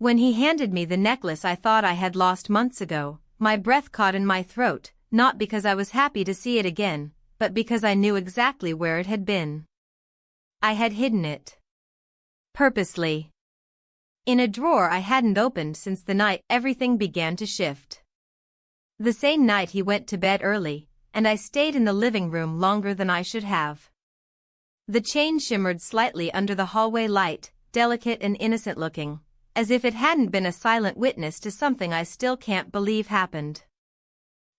When he handed me the necklace I thought I had lost months ago, my breath caught in my throat, not because I was happy to see it again, but because I knew exactly where it had been. I had hidden it. Purposely. In a drawer I hadn't opened since the night everything began to shift. The same night he went to bed early, and I stayed in the living room longer than I should have. The chain shimmered slightly under the hallway light, delicate and innocent looking, as if it hadn't been a silent witness to something I still can't believe happened.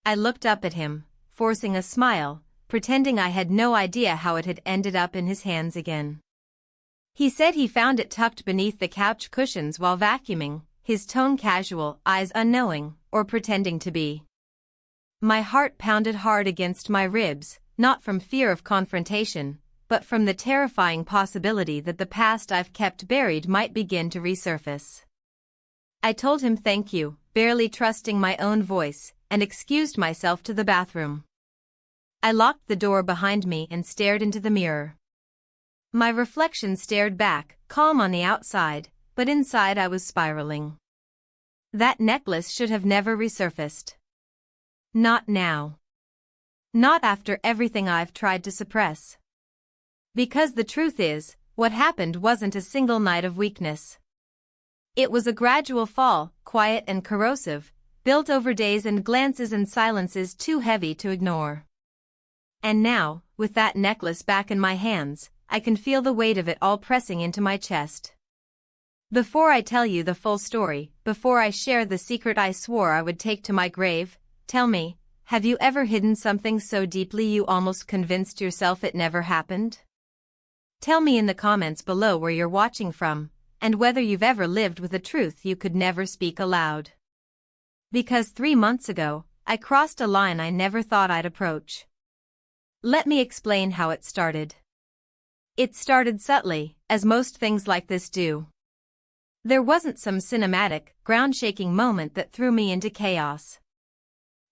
I looked up at him, forcing a smile, pretending I had no idea how it had ended up in his hands again. He said he found it tucked beneath the couch cushions while vacuuming, his tone casual, eyes unknowing, or pretending to be. My heart pounded hard against my ribs, not from fear of confrontation, but from the terrifying possibility that the past I've kept buried might begin to resurface. I told him thank you, barely trusting my own voice, and excused myself to the bathroom. I locked the door behind me and stared into the mirror. My reflection stared back, calm on the outside, but inside I was spiraling. That necklace should have never resurfaced. Not now. Not after everything I've tried to suppress. Because the truth is, what happened wasn't a single night of weakness. It was a gradual fall, quiet and corrosive, built over days and glances and silences too heavy to ignore. And now, with that necklace back in my hands, I can feel the weight of it all pressing into my chest. Before I tell you the full story, before I share the secret I swore I would take to my grave, tell me, have you ever hidden something so deeply you almost convinced yourself it never happened? Tell me in the comments below where you're watching from, and whether you've ever lived with a truth you could never speak aloud. Because 3 months ago, I crossed a line I never thought I'd approach. Let me explain how it started. It started subtly, as most things like this do. There wasn't some cinematic, ground-shaking moment that threw me into chaos.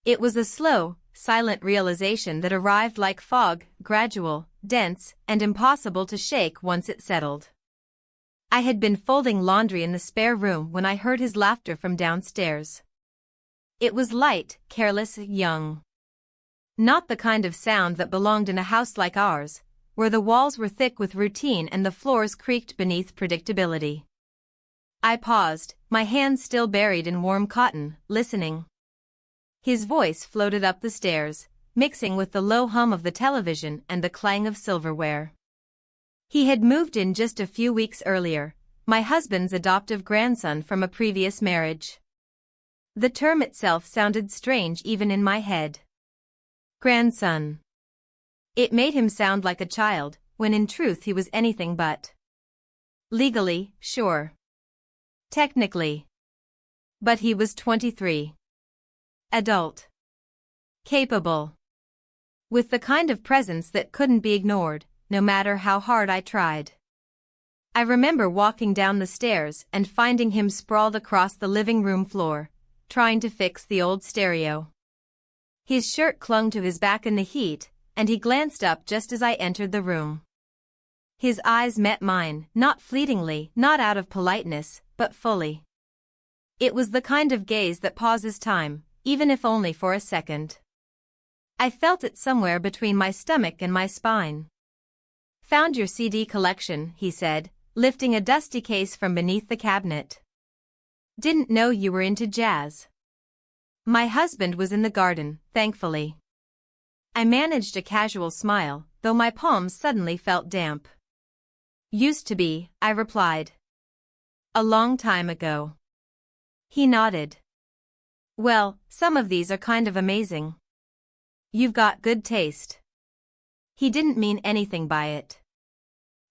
It was a slow, silent realization that arrived like fog, gradual, dense, and impossible to shake once it settled. I had been folding laundry in the spare room when I heard his laughter from downstairs. It was light, careless, young. Not the kind of sound that belonged in a house like ours, where the walls were thick with routine and the floors creaked beneath predictability. I paused, my hands still buried in warm cotton, listening. His voice floated up the stairs, mixing with the low hum of the television and the clang of silverware. He had moved in just a few weeks earlier, my husband's adoptive grandson from a previous marriage. The term itself sounded strange even in my head. Grandson. It made him sound like a child, when in truth he was anything but. Legally, sure. Technically. But he was 23. Adult. Capable. With the kind of presence that couldn't be ignored, no matter how hard I tried. I remember walking down the stairs and finding him sprawled across the living room floor, trying to fix the old stereo. His shirt clung to his back in the heat, and he glanced up just as I entered the room. His eyes met mine, not fleetingly, not out of politeness, but fully. It was the kind of gaze that pauses time, even if only for a second. I felt it somewhere between my stomach and my spine. Found your CD collection, he said, lifting a dusty case from beneath the cabinet. Didn't know you were into jazz. My husband was in the garden, thankfully. I managed a casual smile, though my palms suddenly felt damp. Used to be, I replied. A long time ago. He nodded. Well, some of these are kind of amazing. You've got good taste. He didn't mean anything by it.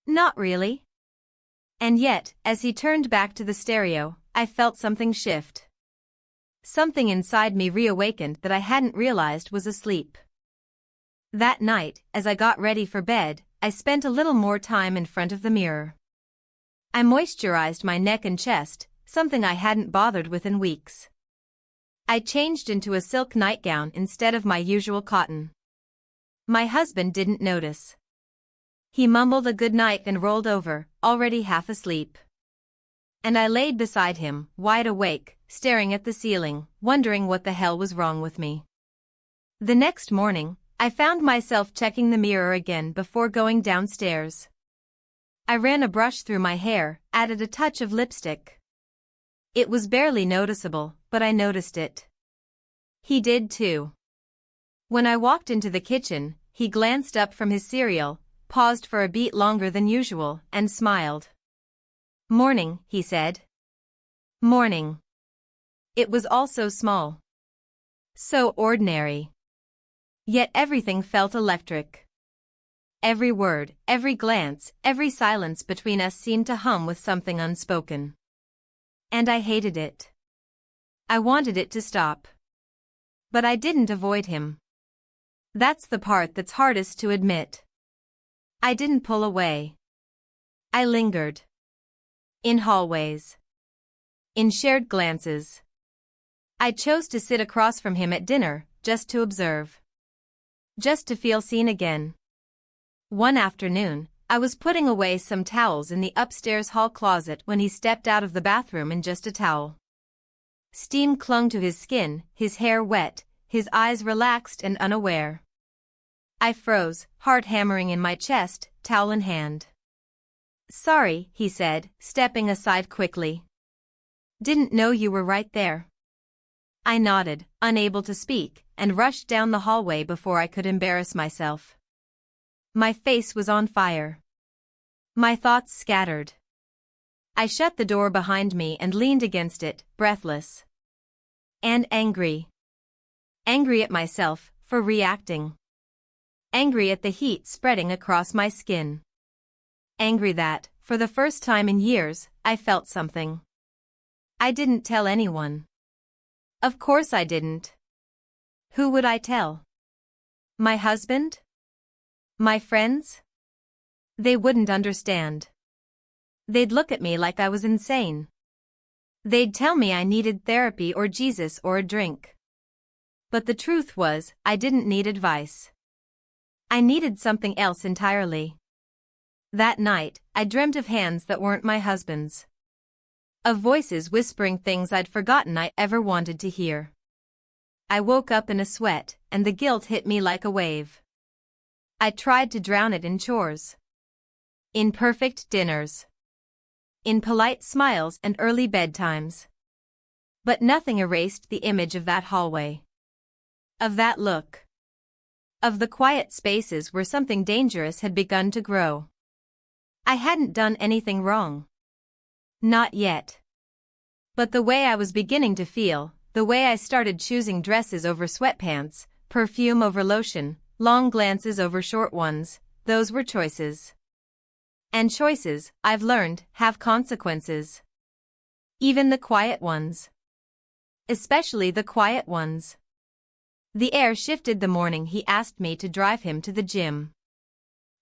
Not really. And yet, as he turned back to the stereo, I felt something shift. Something inside me reawakened that I hadn't realized was asleep. That night, as I got ready for bed, I spent a little more time in front of the mirror. I moisturized my neck and chest, something I hadn't bothered with in weeks. I changed into a silk nightgown instead of my usual cotton. My husband didn't notice. He mumbled a good night and rolled over, already half asleep. And I laid beside him, wide awake, staring at the ceiling, wondering what the hell was wrong with me. The next morning, I found myself checking the mirror again before going downstairs. I ran a brush through my hair, added a touch of lipstick. It was barely noticeable, but I noticed it. He did too. When I walked into the kitchen, he glanced up from his cereal, paused for a beat longer than usual, and smiled. "Morning," he said. "Morning." It was all so small. So ordinary. Yet everything felt electric. Every word, every glance, every silence between us seemed to hum with something unspoken. And I hated it. I wanted it to stop. But I didn't avoid him. That's the part that's hardest to admit. I didn't pull away. I lingered. In hallways. In shared glances. I chose to sit across from him at dinner, just to observe. Just to feel seen again. One afternoon, I was putting away some towels in the upstairs hall closet when he stepped out of the bathroom in just a towel. Steam clung to his skin, his hair wet, his eyes relaxed and unaware. I froze, heart hammering in my chest, towel in hand. "Sorry," he said, stepping aside quickly. "Didn't know you were right there." I nodded, unable to speak, and rushed down the hallway before I could embarrass myself. My face was on fire. My thoughts scattered. I shut the door behind me and leaned against it, breathless. And angry. Angry at myself for reacting. Angry at the heat spreading across my skin. Angry that, for the first time in years, I felt something. I didn't tell anyone. Of course I didn't. Who would I tell? My husband? My friends? They wouldn't understand. They'd look at me like I was insane. They'd tell me I needed therapy or Jesus or a drink. But the truth was, I didn't need advice. I needed something else entirely. That night, I dreamt of hands that weren't my husband's. Of voices whispering things I'd forgotten I ever wanted to hear. I woke up in a sweat, and the guilt hit me like a wave. I tried to drown it in chores. In perfect dinners. In polite smiles and early bedtimes. But nothing erased the image of that hallway. Of that look. Of the quiet spaces where something dangerous had begun to grow. I hadn't done anything wrong. Not yet. But the way I was beginning to feel, the way I started choosing dresses over sweatpants, perfume over lotion, long glances over short ones, those were choices. And choices, I've learned, have consequences. Even the quiet ones. Especially the quiet ones. The air shifted the morning he asked me to drive him to the gym.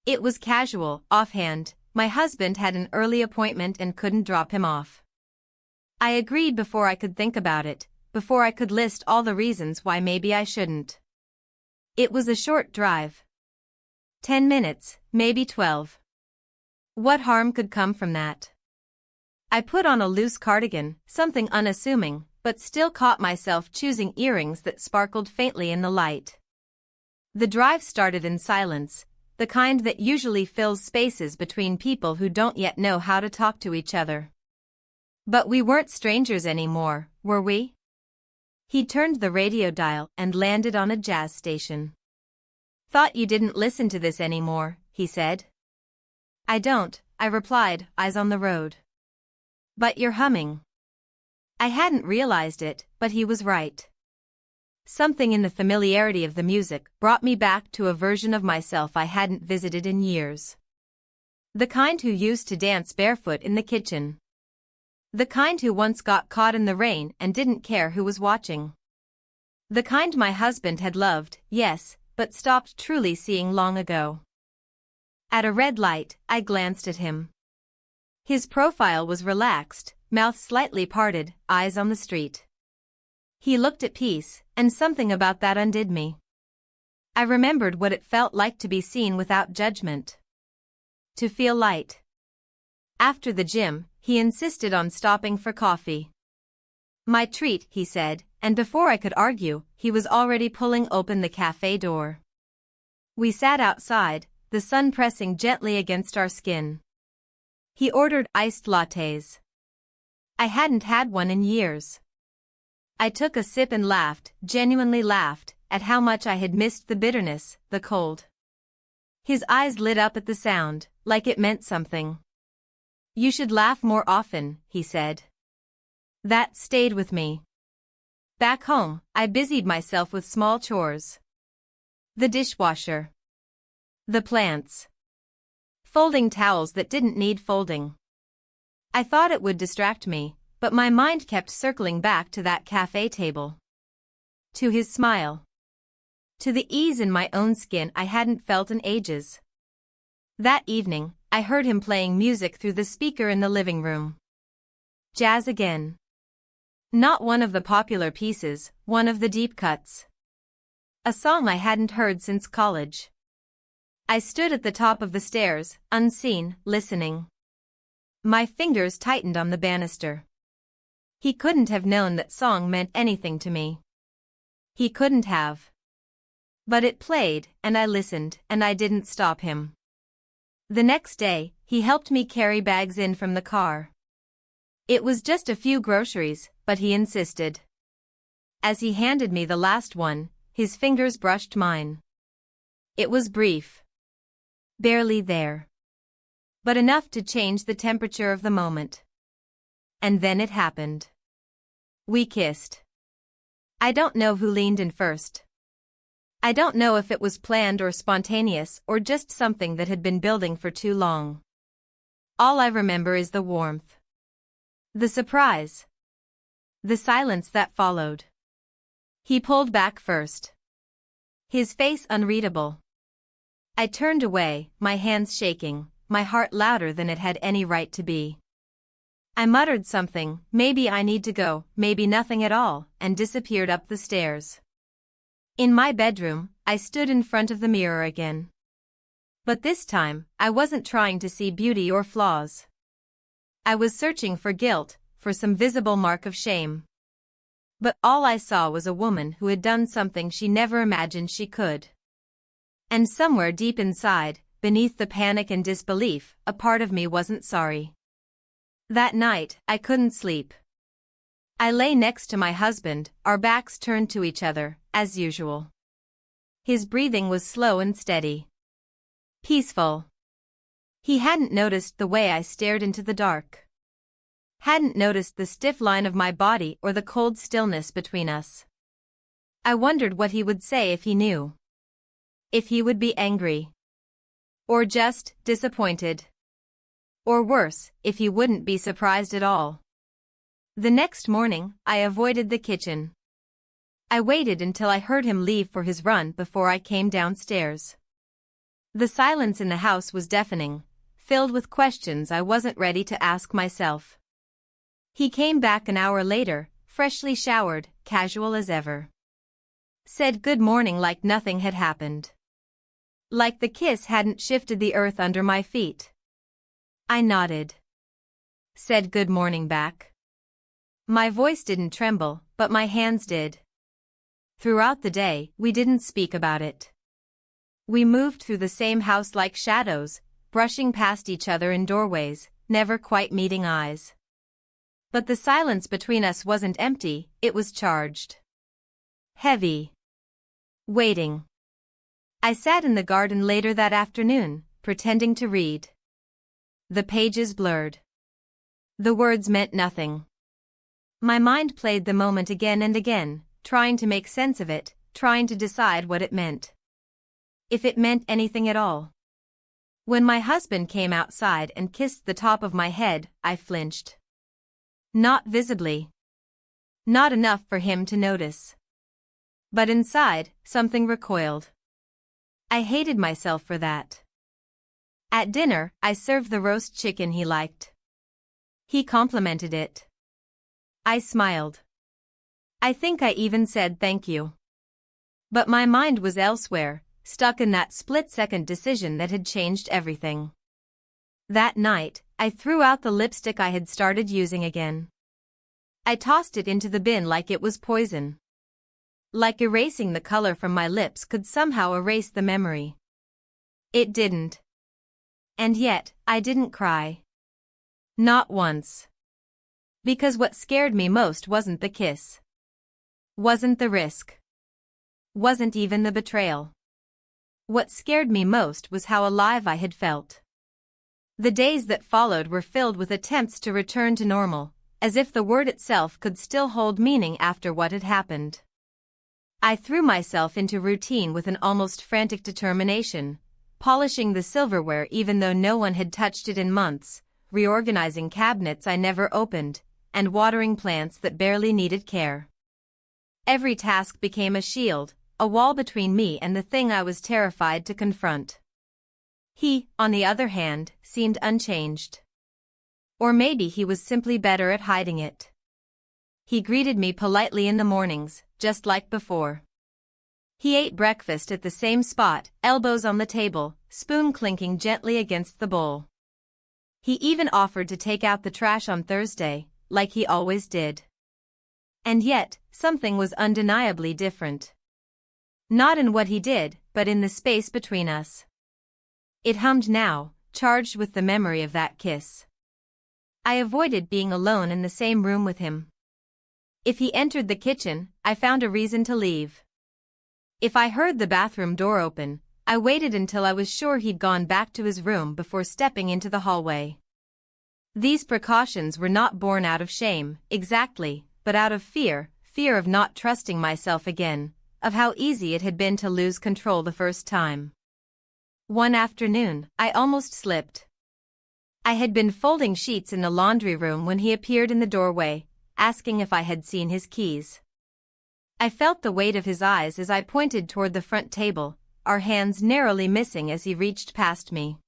It was casual, offhand. My husband had an early appointment and couldn't drop him off. I agreed before I could think about it, before I could list all the reasons why maybe I shouldn't. It was a short drive. 10 minutes, maybe 12. What harm could come from that? I put on a loose cardigan, something unassuming, but still caught myself choosing earrings that sparkled faintly in the light. The drive started in silence, the kind that usually fills spaces between people who don't yet know how to talk to each other. But we weren't strangers anymore, were we? He turned the radio dial and landed on a jazz station. "Thought you didn't listen to this anymore," he said. "I don't," I replied, eyes on the road. "But you're humming." I hadn't realized it, but he was right. Something in the familiarity of the music brought me back to a version of myself I hadn't visited in years. The kind who used to dance barefoot in the kitchen. The kind who once got caught in the rain and didn't care who was watching. The kind my husband had loved, yes, but stopped truly seeing long ago. At a red light, I glanced at him. His profile was relaxed, mouth slightly parted, eyes on the street. He looked at peace, and something about that undid me. I remembered what it felt like to be seen without judgment. To feel light. After the gym, he insisted on stopping for coffee. My treat, he said, and before I could argue, he was already pulling open the cafe door. We sat outside, the sun pressing gently against our skin. He ordered iced lattes. I hadn't had one in years. I took a sip and laughed, genuinely laughed, at how much I had missed the bitterness, the cold. His eyes lit up at the sound, like it meant something. You should laugh more often, he said. That stayed with me. Back home, I busied myself with small chores. The dishwasher. The plants. Folding towels that didn't need folding. I thought it would distract me, but my mind kept circling back to that cafe table. To his smile. To the ease in my own skin I hadn't felt in ages. That evening, I heard him playing music through the speaker in the living room. Jazz again. Not one of the popular pieces, one of the deep cuts. A song I hadn't heard since college. I stood at the top of the stairs, unseen, listening. My fingers tightened on the banister. He couldn't have known that song meant anything to me. He couldn't have. But it played, and I listened, and I didn't stop him. The next day, he helped me carry bags in from the car. It was just a few groceries, but he insisted. As he handed me the last one, his fingers brushed mine. It was brief. Barely there. But enough to change the temperature of the moment. And then it happened. We kissed. I don't know who leaned in first. I don't know if it was planned or spontaneous or just something that had been building for too long. All I remember is the warmth. The surprise. The silence that followed. He pulled back first. His face unreadable. I turned away, my hands shaking, my heart louder than it had any right to be. I muttered something, maybe I need to go, maybe nothing at all, and disappeared up the stairs. In my bedroom, I stood in front of the mirror again. But this time, I wasn't trying to see beauty or flaws. I was searching for guilt, for some visible mark of shame. But all I saw was a woman who had done something she never imagined she could. And somewhere deep inside, beneath the panic and disbelief, a part of me wasn't sorry. That night, I couldn't sleep. I lay next to my husband, our backs turned to each other, as usual. His breathing was slow and steady. Peaceful. He hadn't noticed the way I stared into the dark. Hadn't noticed the stiff line of my body or the cold stillness between us. I wondered what he would say if he knew. If he would be angry. Or just disappointed. Or worse, if he wouldn't be surprised at all. The next morning, I avoided the kitchen. I waited until I heard him leave for his run before I came downstairs. The silence in the house was deafening, filled with questions I wasn't ready to ask myself. He came back an hour later, freshly showered, casual as ever. Said good morning like nothing had happened. Like the kiss hadn't shifted the earth under my feet. I nodded. Said good morning back. My voice didn't tremble, but my hands did. Throughout the day, we didn't speak about it. We moved through the same house like shadows, brushing past each other in doorways, never quite meeting eyes. But the silence between us wasn't empty, it was charged. Heavy. Waiting. I sat in the garden later that afternoon, pretending to read. The pages blurred. The words meant nothing. My mind played the moment again and again, trying to make sense of it, trying to decide what it meant. If it meant anything at all. When my husband came outside and kissed the top of my head, I flinched. Not visibly. Not enough for him to notice. But inside, something recoiled. I hated myself for that. At dinner, I served the roast chicken he liked. He complimented it. I smiled. I think I even said thank you. But my mind was elsewhere, stuck in that split-second decision that had changed everything. That night, I threw out the lipstick I had started using again. I tossed it into the bin like it was poison. Like erasing the color from my lips could somehow erase the memory. It didn't. And yet, I didn't cry. Not once. Because what scared me most wasn't the kiss. Wasn't the risk. Wasn't even the betrayal. What scared me most was how alive I had felt. The days that followed were filled with attempts to return to normal, as if the word itself could still hold meaning after what had happened. I threw myself into routine with an almost frantic determination, polishing the silverware even though no one had touched it in months, reorganizing cabinets I never opened, and watering plants that barely needed care. Every task became a shield, a wall between me and the thing I was terrified to confront. He, on the other hand, seemed unchanged. Or maybe he was simply better at hiding it. He greeted me politely in the mornings, just like before. He ate breakfast at the same spot, elbows on the table, spoon clinking gently against the bowl. He even offered to take out the trash on Thursday, like he always did. And yet, something was undeniably different. Not in what he did, but in the space between us. It hummed now, charged with the memory of that kiss. I avoided being alone in the same room with him. If he entered the kitchen, I found a reason to leave. If I heard the bathroom door open, I waited until I was sure he'd gone back to his room before stepping into the hallway. These precautions were not born out of shame, exactly, but out of fear of not trusting myself again, of how easy it had been to lose control the first time. One afternoon, I almost slipped. I had been folding sheets in the laundry room when he appeared in the doorway, asking if I had seen his keys. I felt the weight of his eyes as I pointed toward the front table, our hands narrowly missing as he reached past me.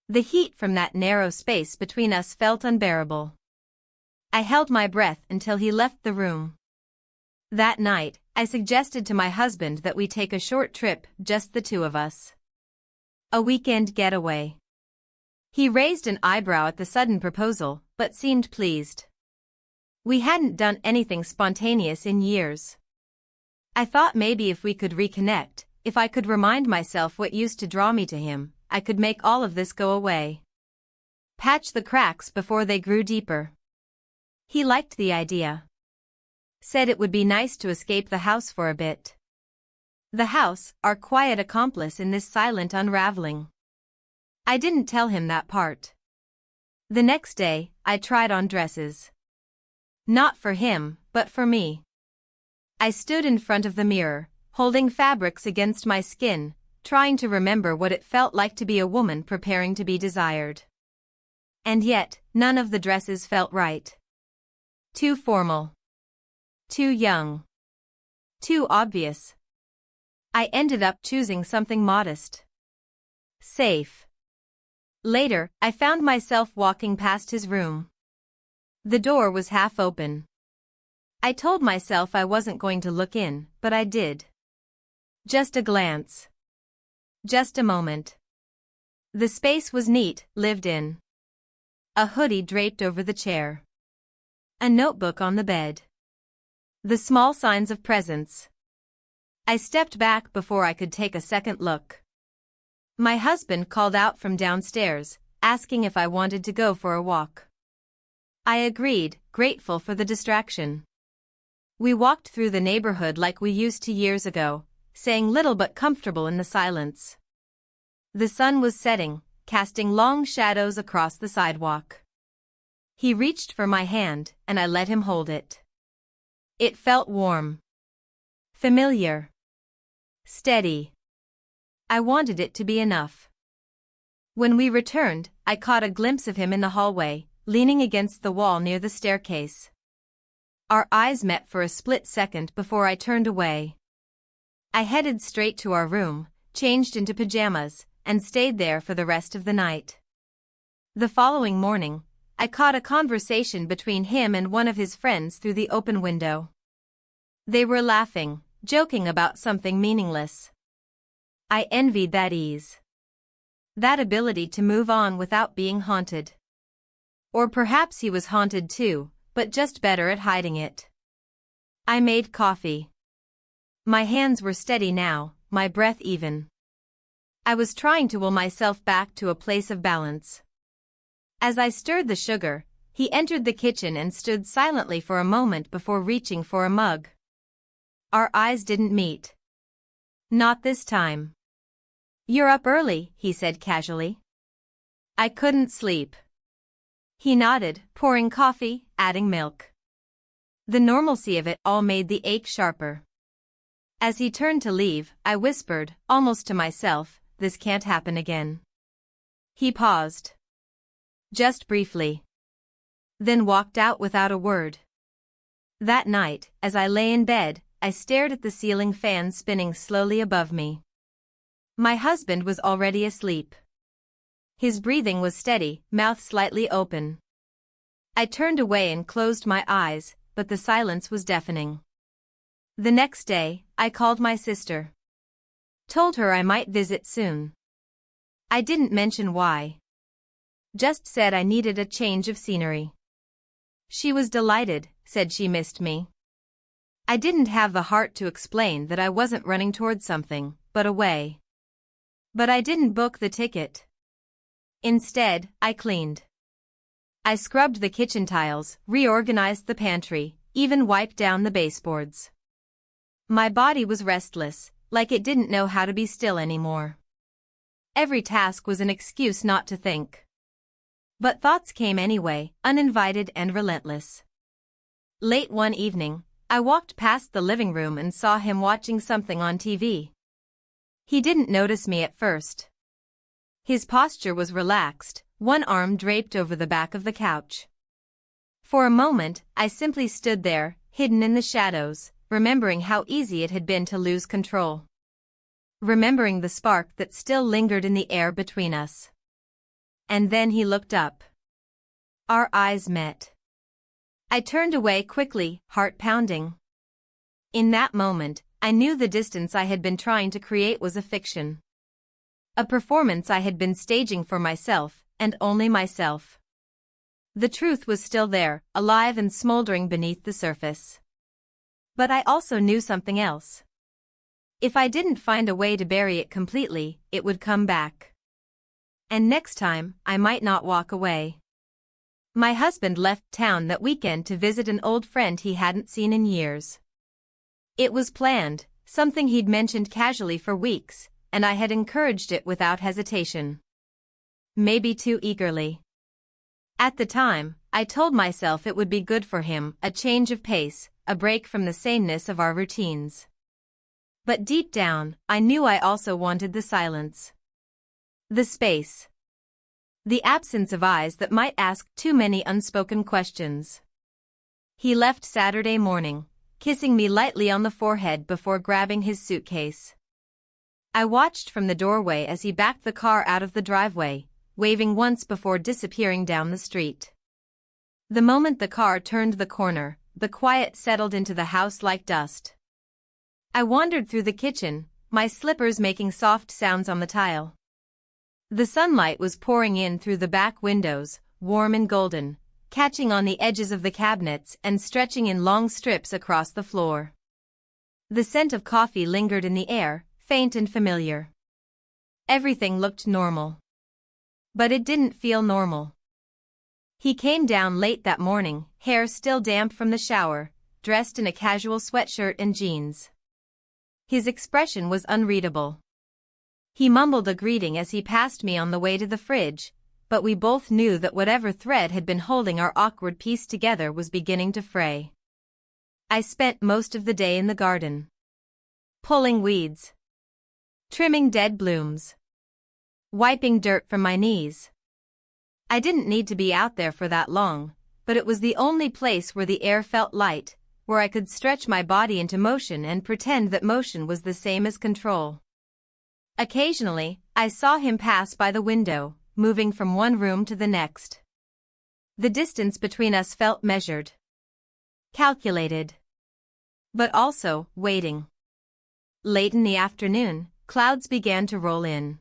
The heat from that narrow space between us felt unbearable. I held my breath until he left the room. That night, I suggested to my husband that we take a short trip, just the two of us. A weekend getaway. He raised an eyebrow at the sudden proposal, but seemed pleased. We hadn't done anything spontaneous in years. I thought maybe if we could reconnect, if I could remind myself what used to draw me to him, I could make all of this go away. Patch the cracks before they grew deeper. He liked the idea. Said it would be nice to escape the house for a bit. The house, our quiet accomplice in this silent unraveling. I didn't tell him that part. The next day, I tried on dresses. Not for him, but for me. I stood in front of the mirror, holding fabrics against my skin, trying to remember what it felt like to be a woman preparing to be desired. And yet, none of the dresses felt right. Too formal. Too young. Too obvious. I ended up choosing something modest. Safe. Later, I found myself walking past his room. The door was half open. I told myself I wasn't going to look in, but I did. Just a glance. Just a moment. The space was neat, lived in. A hoodie draped over the chair. A notebook on the bed. The small signs of presence. I stepped back before I could take a second look. My husband called out from downstairs, asking if I wanted to go for a walk. I agreed, grateful for the distraction. We walked through the neighborhood like we used to years ago, saying little but comfortable in the silence. The sun was setting, casting long shadows across the sidewalk. He reached for my hand, and I let him hold it. It felt warm. Familiar. Steady. I wanted it to be enough. When we returned, I caught a glimpse of him in the hallway, leaning against the wall near the staircase. Our eyes met for a split second before I turned away. I headed straight to our room, changed into pajamas, and stayed there for the rest of the night. The following morning, I caught a conversation between him and one of his friends through the open window. They were laughing, joking about something meaningless. I envied that ease. That ability to move on without being haunted. Or perhaps he was haunted too, but just better at hiding it. I made coffee. My hands were steady now, my breath even. I was trying to will myself back to a place of balance. As I stirred the sugar, he entered the kitchen and stood silently for a moment before reaching for a mug. Our eyes didn't meet. Not this time. "You're up early," he said casually. "I couldn't sleep." He nodded, pouring coffee, adding milk. The normalcy of it all made the ache sharper. As he turned to leave, I whispered, almost to myself, "This can't happen again." He paused. Just briefly. Then walked out without a word. That night, as I lay in bed, I stared at the ceiling fan spinning slowly above me. My husband was already asleep. His breathing was steady, mouth slightly open. I turned away and closed my eyes, but the silence was deafening. The next day, I called my sister. Told her I might visit soon. I didn't mention why. Just said I needed a change of scenery. She was delighted, said she missed me. I didn't have the heart to explain that I wasn't running toward something, but away. But I didn't book the ticket. Instead, I cleaned. I scrubbed the kitchen tiles, reorganized the pantry, even wiped down the baseboards. My body was restless, like it didn't know how to be still anymore. Every task was an excuse not to think. But thoughts came anyway, uninvited and relentless. Late one evening, I walked past the living room and saw him watching something on TV. He didn't notice me at first. His posture was relaxed, one arm draped over the back of the couch. For a moment, I simply stood there, hidden in the shadows, remembering how easy it had been to lose control. Remembering the spark that still lingered in the air between us. And then he looked up. Our eyes met. I turned away quickly, heart pounding. In that moment, I knew the distance I had been trying to create was a fiction. A performance I had been staging for myself, and only myself. The truth was still there, alive and smoldering beneath the surface. But I also knew something else. If I didn't find a way to bury it completely, it would come back. And next time, I might not walk away. My husband left town that weekend to visit an old friend he hadn't seen in years. It was planned, something he'd mentioned casually for weeks, and I had encouraged it without hesitation. Maybe too eagerly. At the time, I told myself it would be good for him, a change of pace, a break from the sameness of our routines. But deep down, I knew I also wanted the silence. The space. The absence of eyes that might ask too many unspoken questions. He left Saturday morning, kissing me lightly on the forehead before grabbing his suitcase. I watched from the doorway as he backed the car out of the driveway, waving once before disappearing down the street. The moment the car turned the corner, the quiet settled into the house like dust. I wandered through the kitchen, my slippers making soft sounds on the tile. The sunlight was pouring in through the back windows, warm and golden, catching on the edges of the cabinets and stretching in long strips across the floor. The scent of coffee lingered in the air, faint and familiar. Everything looked normal. But it didn't feel normal. He came down late that morning, hair still damp from the shower, dressed in a casual sweatshirt and jeans. His expression was unreadable. He mumbled a greeting as he passed me on the way to the fridge, but we both knew that whatever thread had been holding our awkward piece together was beginning to fray. I spent most of the day in the garden. Pulling weeds. Trimming dead blooms. Wiping dirt from my knees. I didn't need to be out there for that long, but it was the only place where the air felt light, where I could stretch my body into motion and pretend that motion was the same as control. Occasionally, I saw him pass by the window, moving from one room to the next. The distance between us felt measured. Calculated. But also, waiting. Late in the afternoon, clouds began to roll in.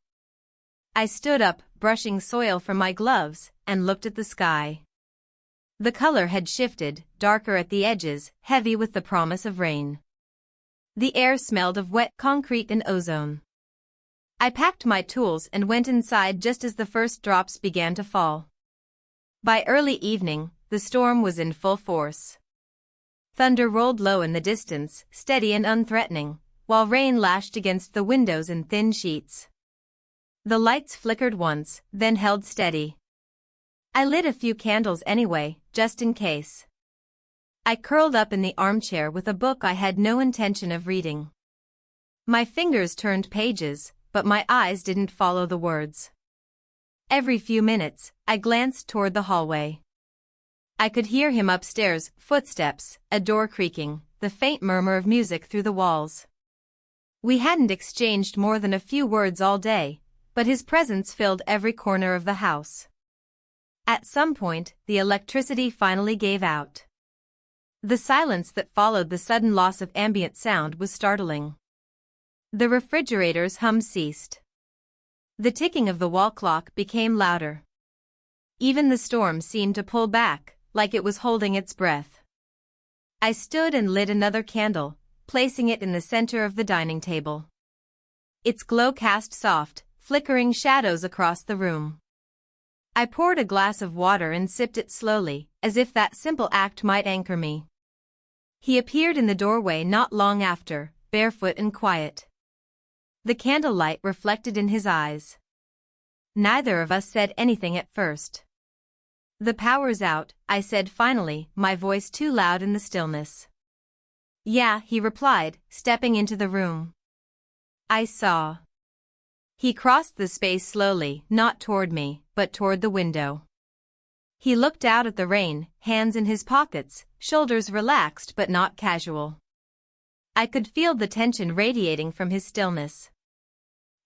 I stood up, brushing soil from my gloves, and looked at the sky. The color had shifted, darker at the edges, heavy with the promise of rain. The air smelled of wet concrete and ozone. I packed my tools and went inside just as the first drops began to fall. By early evening, the storm was in full force. Thunder rolled low in the distance, steady and unthreatening, while rain lashed against the windows in thin sheets. The lights flickered once, then held steady. I lit a few candles anyway, just in case. I curled up in the armchair with a book I had no intention of reading. My fingers turned pages, but my eyes didn't follow the words. Every few minutes, I glanced toward the hallway. I could hear him upstairs, footsteps, a door creaking, the faint murmur of music through the walls. We hadn't exchanged more than a few words all day, but his presence filled every corner of the house. At some point, the electricity finally gave out. The silence that followed the sudden loss of ambient sound was startling. The refrigerator's hum ceased. The ticking of the wall clock became louder. Even the storm seemed to pull back, like it was holding its breath. I stood and lit another candle, placing it in the center of the dining table. Its glow cast soft, flickering shadows across the room. I poured a glass of water and sipped it slowly, as if that simple act might anchor me. He appeared in the doorway not long after, barefoot and quiet. The candlelight reflected in his eyes. Neither of us said anything at first. "The power's out," I said finally, my voice too loud in the stillness. "Yeah," he replied, stepping into the room. I saw. He crossed the space slowly, not toward me, but toward the window. He looked out at the rain, hands in his pockets, shoulders relaxed but not casual. I could feel the tension radiating from his stillness.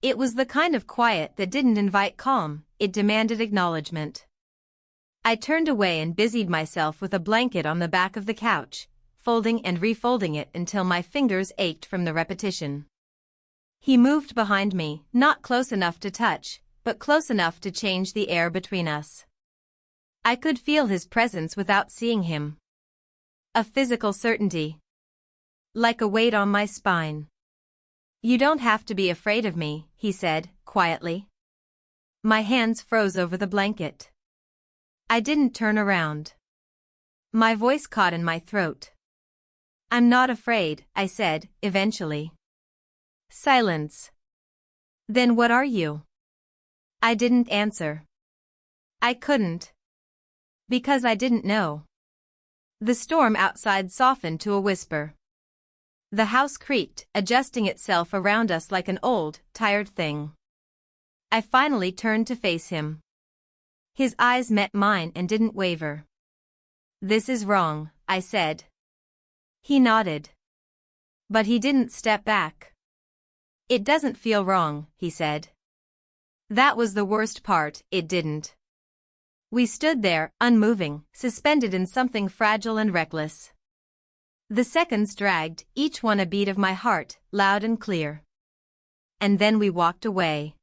It was the kind of quiet that didn't invite calm, it demanded acknowledgement. I turned away and busied myself with a blanket on the back of the couch, folding and refolding it until my fingers ached from the repetition. He moved behind me, not close enough to touch, but close enough to change the air between us. I could feel his presence without seeing him. A physical certainty. Like a weight on my spine. "You don't have to be afraid of me," he said, quietly. My hands froze over the blanket. I didn't turn around. My voice caught in my throat. "I'm not afraid," I said, eventually. Silence. "Then what are you?" I didn't answer. I couldn't. Because I didn't know. The storm outside softened to a whisper. The house creaked, adjusting itself around us like an old, tired thing. I finally turned to face him. His eyes met mine and didn't waver. "This is wrong," I said. He nodded. But he didn't step back. "It doesn't feel wrong," he said. That was the worst part, it didn't. We stood there, unmoving, suspended in something fragile and reckless. The seconds dragged, each one a beat of my heart, loud and clear. And then we walked away.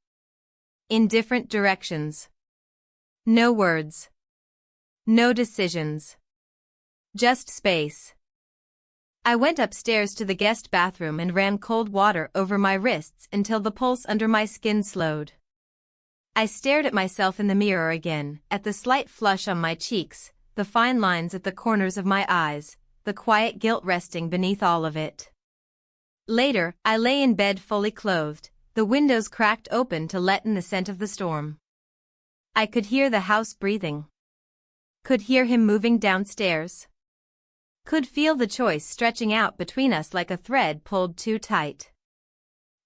In different directions. No words. No decisions. Just space. I went upstairs to the guest bathroom and ran cold water over my wrists until the pulse under my skin slowed. I stared at myself in the mirror again, at the slight flush on my cheeks, the fine lines at the corners of my eyes, the quiet guilt resting beneath all of it. Later, I lay in bed fully clothed, the windows cracked open to let in the scent of the storm. I could hear the house breathing. Could hear him moving downstairs. Could feel the choice stretching out between us like a thread pulled too tight.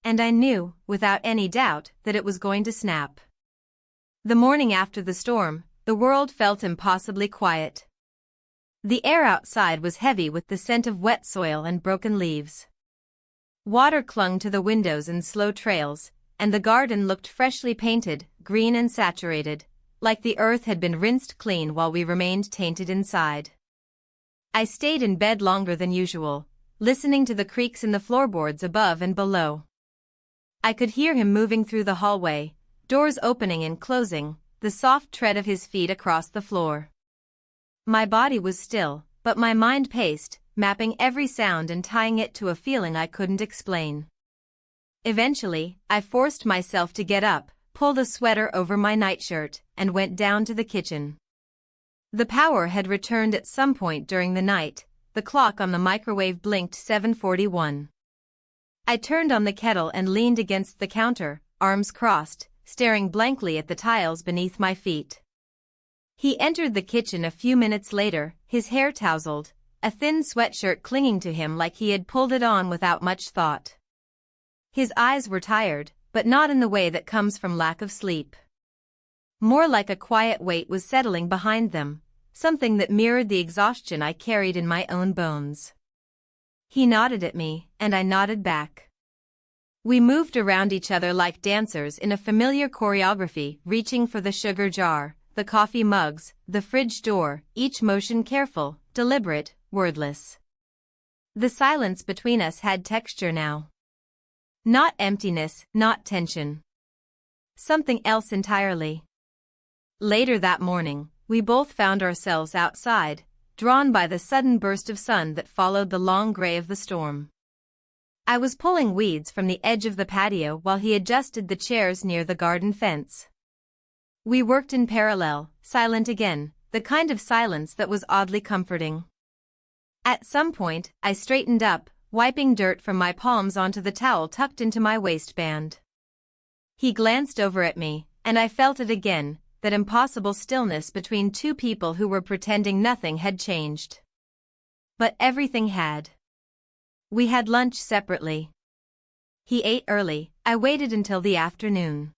And I knew, without any doubt, that it was going to snap. The morning after the storm, the world felt impossibly quiet. The air outside was heavy with the scent of wet soil and broken leaves. Water clung to the windows in slow trails, and the garden looked freshly painted, green and saturated, like the earth had been rinsed clean while we remained tainted inside. I stayed in bed longer than usual, listening to the creaks in the floorboards above and below. I could hear him moving through the hallway, doors opening and closing, the soft tread of his feet across the floor. My body was still, but my mind paced, mapping every sound and tying it to a feeling I couldn't explain. Eventually, I forced myself to get up, pulled a sweater over my nightshirt, and went down to the kitchen. The power had returned at some point during the night. The clock on the microwave blinked 7:41. I turned on the kettle and leaned against the counter, arms crossed, staring blankly at the tiles beneath my feet. He entered the kitchen a few minutes later, his hair tousled, a thin sweatshirt clinging to him like he had pulled it on without much thought. His eyes were tired, but not in the way that comes from lack of sleep. More like a quiet weight was settling behind them, something that mirrored the exhaustion I carried in my own bones. He nodded at me, and I nodded back. We moved around each other like dancers in a familiar choreography, reaching for the sugar jar, the coffee mugs, the fridge door, each motion careful, deliberate, wordless. The silence between us had texture now. Not emptiness, not tension. Something else entirely. Later that morning, we both found ourselves outside, drawn by the sudden burst of sun that followed the long gray of the storm. I was pulling weeds from the edge of the patio while he adjusted the chairs near the garden fence. We worked in parallel, silent again, the kind of silence that was oddly comforting. At some point, I straightened up, wiping dirt from my palms onto the towel tucked into my waistband. He glanced over at me, and I felt it again, that impossible stillness between two people who were pretending nothing had changed. But everything had. We had lunch separately. He ate early, I waited until the afternoon.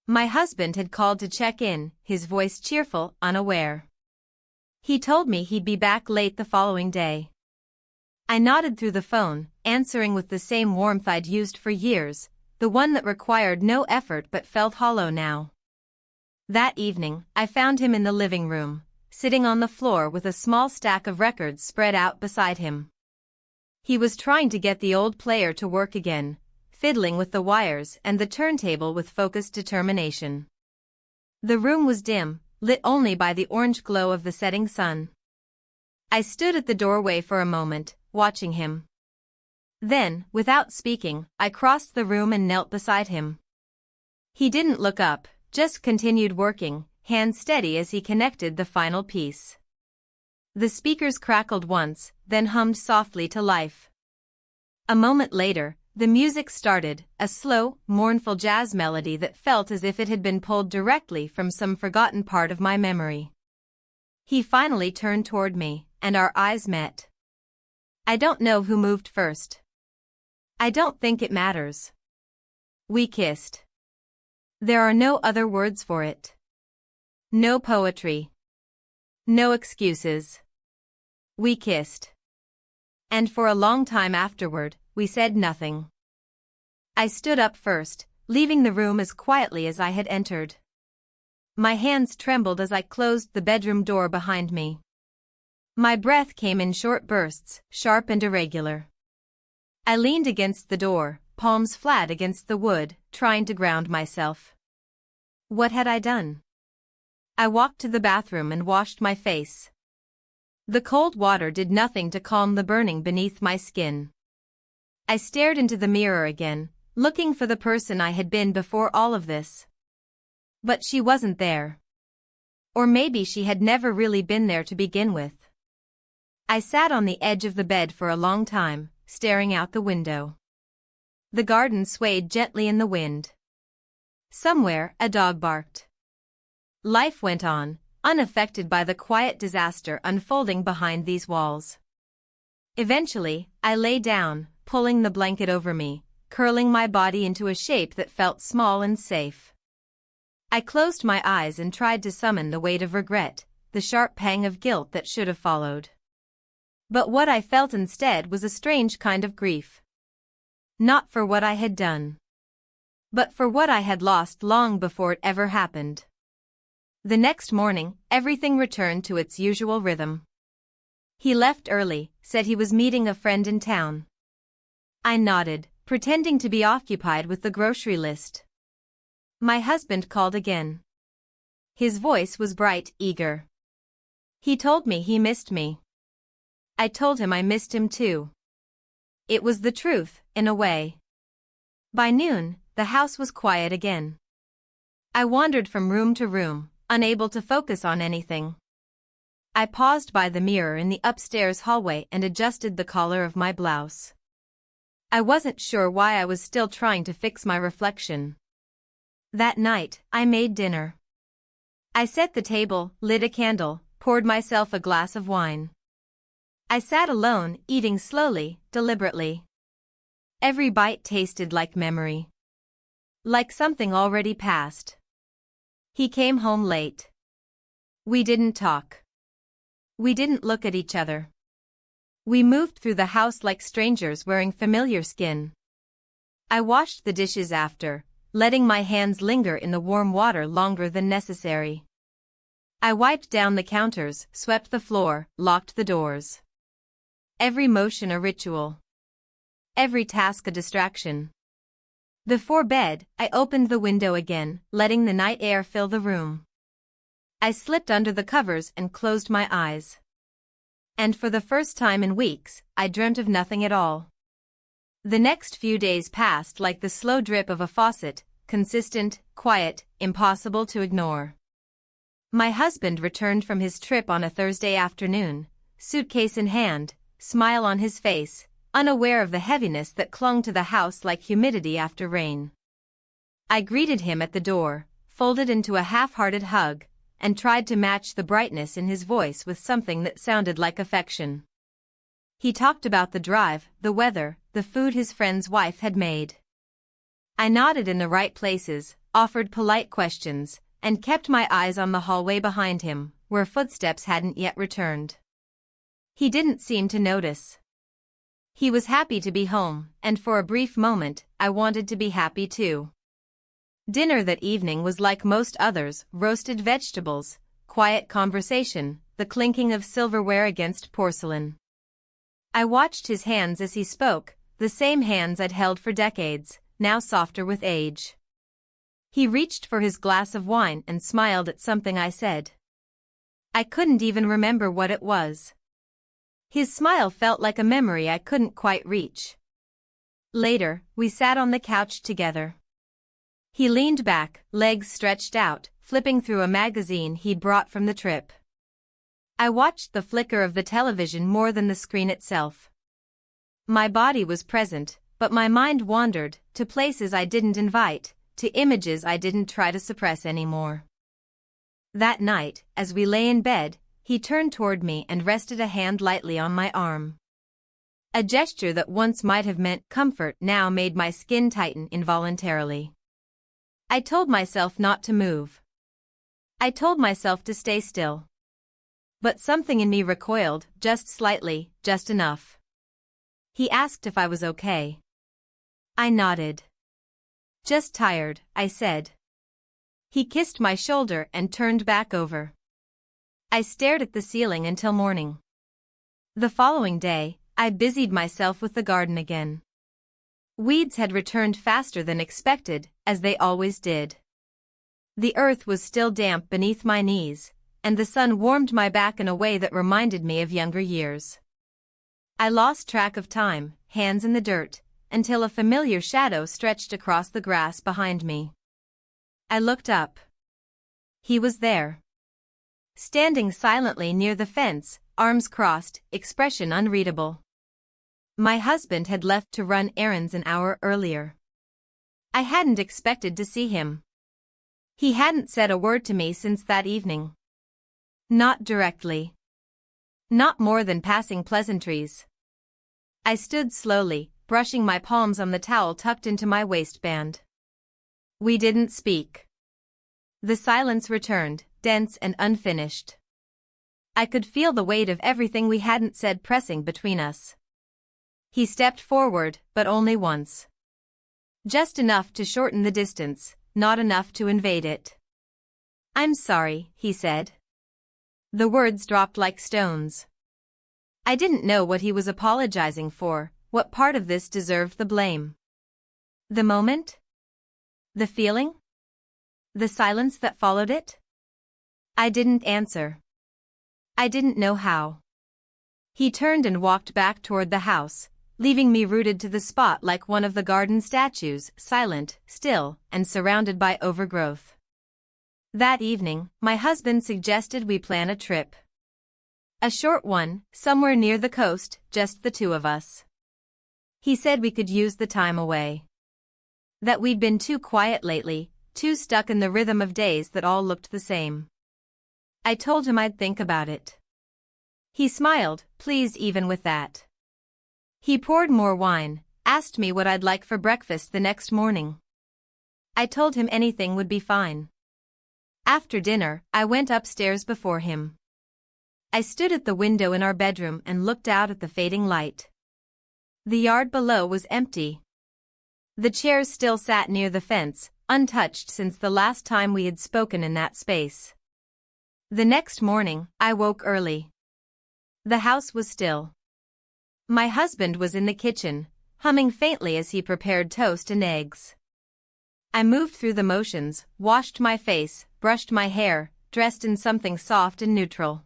My husband had called to check in, his voice cheerful, unaware. He told me he'd be back late the following day. I nodded through the phone, answering with the same warmth I'd used for years, the one that required no effort but felt hollow now. That evening, I found him in the living room, sitting on the floor with a small stack of records spread out beside him. He was trying to get the old player to work again, fiddling with the wires and the turntable with focused determination. The room was dim, lit only by the orange glow of the setting sun. I stood at the doorway for a moment, watching him. Then, without speaking, I crossed the room and knelt beside him. He didn't look up, just continued working, hands steady as he connected the final piece. The speakers crackled once, then hummed softly to life. A moment later, the music started, a slow, mournful jazz melody that felt as if it had been pulled directly from some forgotten part of my memory. He finally turned toward me, and our eyes met. I don't know who moved first. I don't think it matters. We kissed. There are no other words for it. No poetry. No excuses. We kissed. And for a long time afterward, we said nothing. I stood up first, leaving the room as quietly as I had entered. My hands trembled as I closed the bedroom door behind me. My breath came in short bursts, sharp and irregular. I leaned against the door, palms flat against the wood, trying to ground myself. What had I done? I walked to the bathroom and washed my face. The cold water did nothing to calm the burning beneath my skin. I stared into the mirror again, looking for the person I had been before all of this. But she wasn't there. Or maybe she had never really been there to begin with. I sat on the edge of the bed for a long time, staring out the window. The garden swayed gently in the wind. Somewhere, a dog barked. Life went on, unaffected by the quiet disaster unfolding behind these walls. Eventually, I lay down, pulling the blanket over me, curling my body into a shape that felt small and safe. I closed my eyes and tried to summon the weight of regret, the sharp pang of guilt that should have followed. But what I felt instead was a strange kind of grief. Not for what I had done, but for what I had lost long before it ever happened. The next morning, everything returned to its usual rhythm. He left early, said he was meeting a friend in town. I nodded, pretending to be occupied with the grocery list. My husband called again. His voice was bright, eager. He told me he missed me. I told him I missed him too. It was the truth, in a way. By noon, the house was quiet again. I wandered from room to room, unable to focus on anything. I paused by the mirror in the upstairs hallway and adjusted the collar of my blouse. I wasn't sure why I was still trying to fix my reflection. That night, I made dinner. I set the table, lit a candle, poured myself a glass of wine. I sat alone, eating slowly, deliberately. Every bite tasted like memory. Like something already past. He came home late. We didn't talk. We didn't look at each other. We moved through the house like strangers wearing familiar skin. I washed the dishes after, letting my hands linger in the warm water longer than necessary. I wiped down the counters, swept the floor, locked the doors. Every motion a ritual. Every task a distraction. Before bed, I opened the window again, letting the night air fill the room. I slipped under the covers and closed my eyes. And for the first time in weeks, I dreamt of nothing at all. The next few days passed like the slow drip of a faucet, consistent, quiet, impossible to ignore. My husband returned from his trip on a Thursday afternoon, suitcase in hand, smile on his face, unaware of the heaviness that clung to the house like humidity after rain. I greeted him at the door, folded into a half-hearted hug, and tried to match the brightness in his voice with something that sounded like affection. He talked about the drive, the weather, the food his friend's wife had made. I nodded in the right places, offered polite questions, and kept my eyes on the hallway behind him, where footsteps hadn't yet returned. He didn't seem to notice. He was happy to be home, and for a brief moment, I wanted to be happy too. Dinner that evening was like most others, roasted vegetables, quiet conversation, the clinking of silverware against porcelain. I watched his hands as he spoke, the same hands I'd held for decades, now softer with age. He reached for his glass of wine and smiled at something I said. I couldn't even remember what it was. His smile felt like a memory I couldn't quite reach. Later, we sat on the couch together. He leaned back, legs stretched out, flipping through a magazine he'd brought from the trip. I watched the flicker of the television more than the screen itself. My body was present, but my mind wandered, to places I didn't invite, to images I didn't try to suppress anymore. That night, as we lay in bed, he turned toward me and rested a hand lightly on my arm. A gesture that once might have meant comfort now made my skin tighten involuntarily. I told myself not to move. I told myself to stay still. But something in me recoiled, just slightly, just enough. He asked if I was okay. I nodded. Just tired, I said. He kissed my shoulder and turned back over. I stared at the ceiling until morning. The following day, I busied myself with the garden again. Weeds had returned faster than expected, as they always did. The earth was still damp beneath my knees, and the sun warmed my back in a way that reminded me of younger years. I lost track of time, hands in the dirt, until a familiar shadow stretched across the grass behind me. I looked up. He was there. Standing silently near the fence, arms crossed, expression unreadable. My husband had left to run errands an hour earlier. I hadn't expected to see him. He hadn't said a word to me since that evening. Not directly. Not more than passing pleasantries. I stood slowly, brushing my palms on the towel tucked into my waistband. We didn't speak. The silence returned, dense and unfinished. I could feel the weight of everything we hadn't said pressing between us. He stepped forward, but only once. Just enough to shorten the distance, not enough to invade it. "I'm sorry," he said. The words dropped like stones. I didn't know what he was apologizing for, what part of this deserved the blame. The moment? The feeling? The silence that followed it? I didn't answer. I didn't know how. He turned and walked back toward the house, leaving me rooted to the spot like one of the garden statues, silent, still, and surrounded by overgrowth. That evening, my husband suggested we plan a trip. A short one, somewhere near the coast, just the two of us. He said we could use the time away. That we'd been too quiet lately, too stuck in the rhythm of days that all looked the same. I told him I'd think about it. He smiled, pleased even with that. He poured more wine, asked me what I'd like for breakfast the next morning. I told him anything would be fine. After dinner, I went upstairs before him. I stood at the window in our bedroom and looked out at the fading light. The yard below was empty. The chairs still sat near the fence, untouched since the last time we had spoken in that space. The next morning, I woke early. The house was still. My husband was in the kitchen, humming faintly as he prepared toast and eggs. I moved through the motions, washed my face, brushed my hair, dressed in something soft and neutral.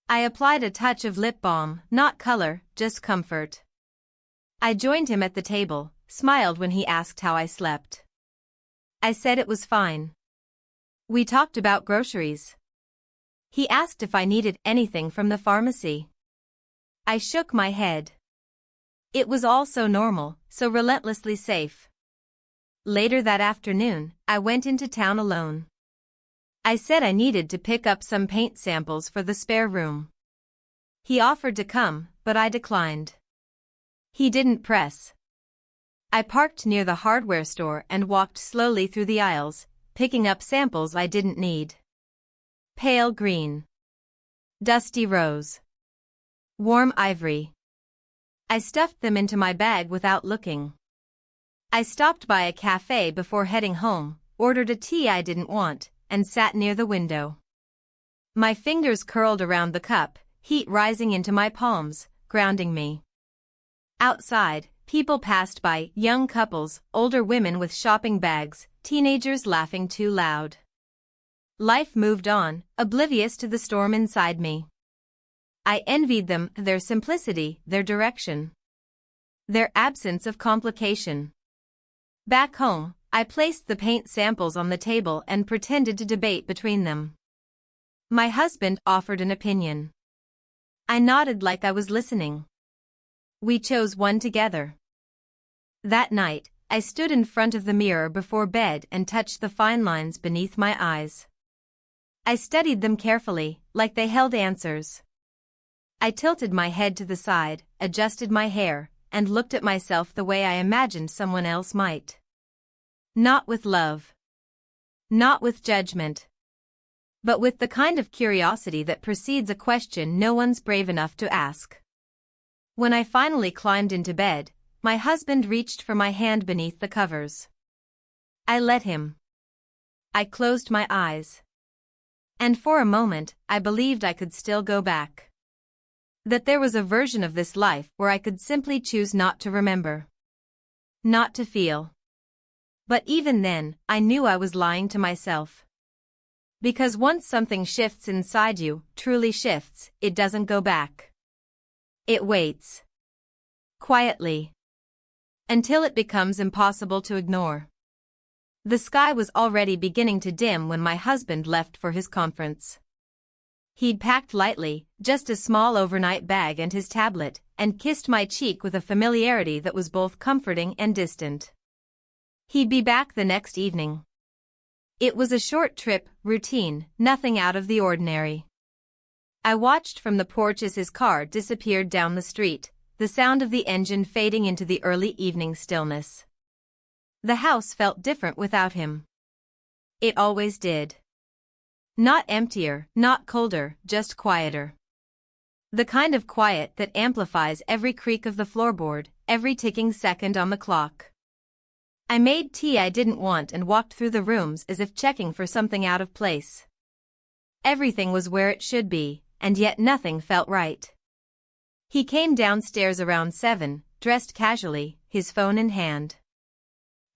I applied a touch of lip balm, not color, just comfort. I joined him at the table, smiled when he asked how I slept. I said it was fine. We talked about groceries. He asked if I needed anything from the pharmacy. I shook my head. It was all so normal, so relentlessly safe. Later that afternoon, I went into town alone. I said I needed to pick up some paint samples for the spare room. He offered to come, but I declined. He didn't press. I parked near the hardware store and walked slowly through the aisles, picking up samples I didn't need. Pale green. Dusty rose. Warm ivory. I stuffed them into my bag without looking. I stopped by a cafe before heading home, ordered a tea I didn't want, and sat near the window. My fingers curled around the cup, heat rising into my palms, grounding me. Outside, people passed by, young couples, older women with shopping bags, teenagers laughing too loud. Life moved on, oblivious to the storm inside me. I envied them, their simplicity, their direction. Their absence of complication. Back home, I placed the paint samples on the table and pretended to debate between them. My husband offered an opinion. I nodded like I was listening. We chose one together. That night, I stood in front of the mirror before bed and touched the fine lines beneath my eyes. I studied them carefully, like they held answers. I tilted my head to the side, adjusted my hair, and looked at myself the way I imagined someone else might. Not with love. Not with judgment. But with the kind of curiosity that precedes a question no one's brave enough to ask. When I finally climbed into bed, my husband reached for my hand beneath the covers. I let him. I closed my eyes. And for a moment, I believed I could still go back. That there was a version of this life where I could simply choose not to remember. Not to feel. But even then, I knew I was lying to myself. Because once something shifts inside you, truly shifts, it doesn't go back. It waits. Quietly. Until it becomes impossible to ignore. The sky was already beginning to dim when my husband left for his conference. He'd packed lightly, just a small overnight bag and his tablet, and kissed my cheek with a familiarity that was both comforting and distant. He'd be back the next evening. It was a short trip, routine, nothing out of the ordinary. I watched from the porch as his car disappeared down the street, the sound of the engine fading into the early evening stillness. The house felt different without him. It always did. Not emptier, not colder, just quieter. The kind of quiet that amplifies every creak of the floorboard, every ticking second on the clock. I made tea I didn't want and walked through the rooms as if checking for something out of place. Everything was where it should be, and yet nothing felt right. He came downstairs around 7, dressed casually, his phone in hand.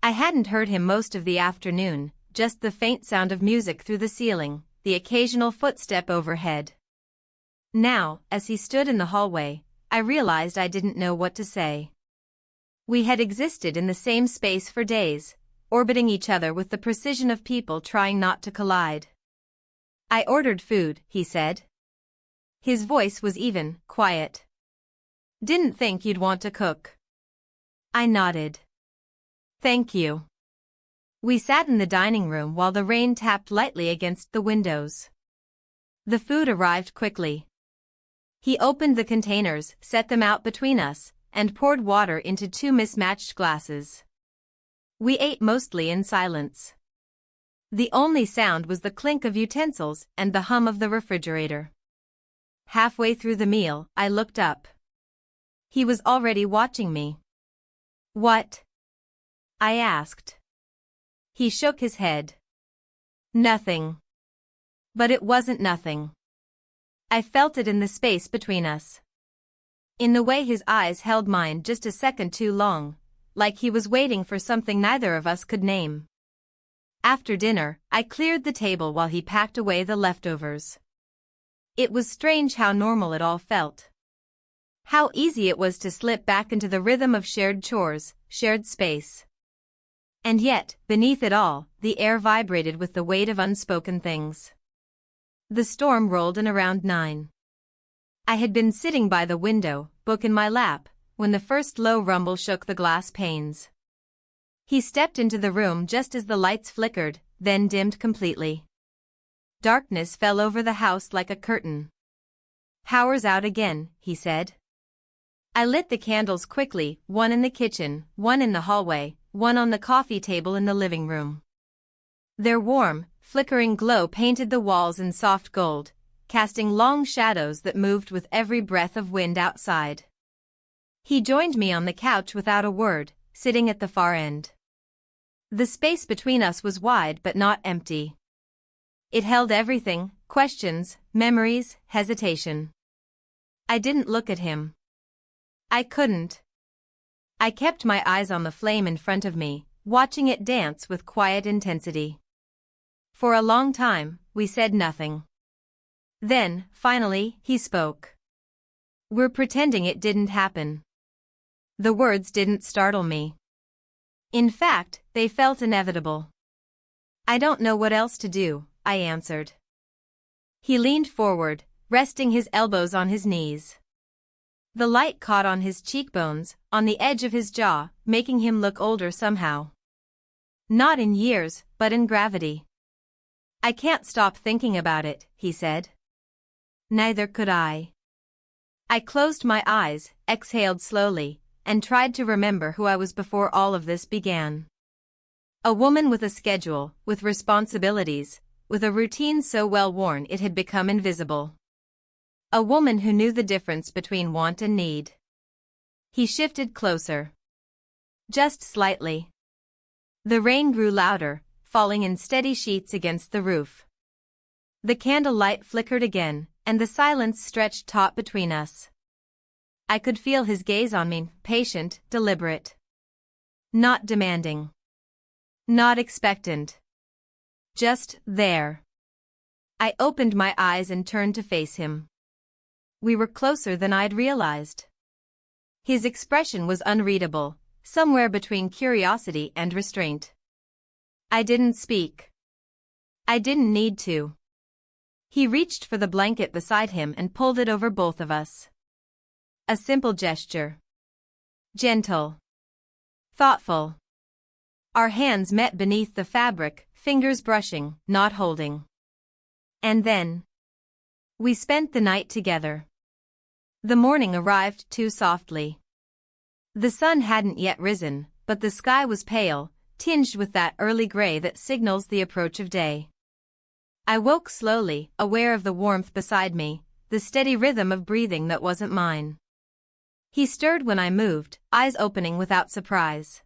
I hadn't heard him most of the afternoon, just the faint sound of music through the ceiling, the occasional footstep overhead. Now, as he stood in the hallway, I realized I didn't know what to say. We had existed in the same space for days, orbiting each other with the precision of people trying not to collide. "I ordered food," he said. His voice was even, quiet. "Didn't think you'd want to cook." I nodded. "Thank you." We sat in the dining room while the rain tapped lightly against the windows. The food arrived quickly. He opened the containers, set them out between us, and poured water into 2 mismatched glasses. We ate mostly in silence. The only sound was the clink of utensils and the hum of the refrigerator. Halfway through the meal, I looked up. He was already watching me. "What?" I asked. He shook his head. "Nothing." But it wasn't nothing. I felt it in the space between us. In the way his eyes held mine just a second too long, like he was waiting for something neither of us could name. After dinner, I cleared the table while he packed away the leftovers. It was strange how normal it all felt. How easy it was to slip back into the rhythm of shared chores, shared space. And yet, beneath it all, the air vibrated with the weight of unspoken things. The storm rolled in around 9. I had been sitting by the window, book in my lap, when the first low rumble shook the glass panes. He stepped into the room just as the lights flickered, then dimmed completely. Darkness fell over the house like a curtain. "Power's out again," he said. I lit the candles quickly, one in the kitchen, one in the hallway, one on the coffee table in the living room. Their warm, flickering glow painted the walls in soft gold, casting long shadows that moved with every breath of wind outside. He joined me on the couch without a word, sitting at the far end. The space between us was wide but not empty. It held everything: questions, memories, hesitation. I didn't look at him. I couldn't. I kept my eyes on the flame in front of me, watching it dance with quiet intensity. For a long time, we said nothing. Then, finally, he spoke. "We're pretending it didn't happen." The words didn't startle me. In fact, they felt inevitable. "I don't know what else to do," I answered. He leaned forward, resting his elbows on his knees. The light caught on his cheekbones, on the edge of his jaw, making him look older somehow. Not in years, but in gravity. "I can't stop thinking about it," he said. Neither could I. I closed my eyes, exhaled slowly, and tried to remember who I was before all of this began. A woman with a schedule, with responsibilities, with a routine so well worn it had become invisible. A woman who knew the difference between want and need. He shifted closer. Just slightly. The rain grew louder, falling in steady sheets against the roof. The candlelight flickered again, and the silence stretched taut between us. I could feel his gaze on me, patient, deliberate. Not demanding. Not expectant. Just there. I opened my eyes and turned to face him. We were closer than I'd realized. His expression was unreadable, somewhere between curiosity and restraint. I didn't speak. I didn't need to. He reached for the blanket beside him and pulled it over both of us. A simple gesture. Gentle. Thoughtful. Our hands met beneath the fabric, fingers brushing, not holding. And then we spent the night together. The morning arrived too softly. The sun hadn't yet risen, but the sky was pale, tinged with that early gray that signals the approach of day. I woke slowly, aware of the warmth beside me, the steady rhythm of breathing that wasn't mine. He stirred when I moved, eyes opening without surprise.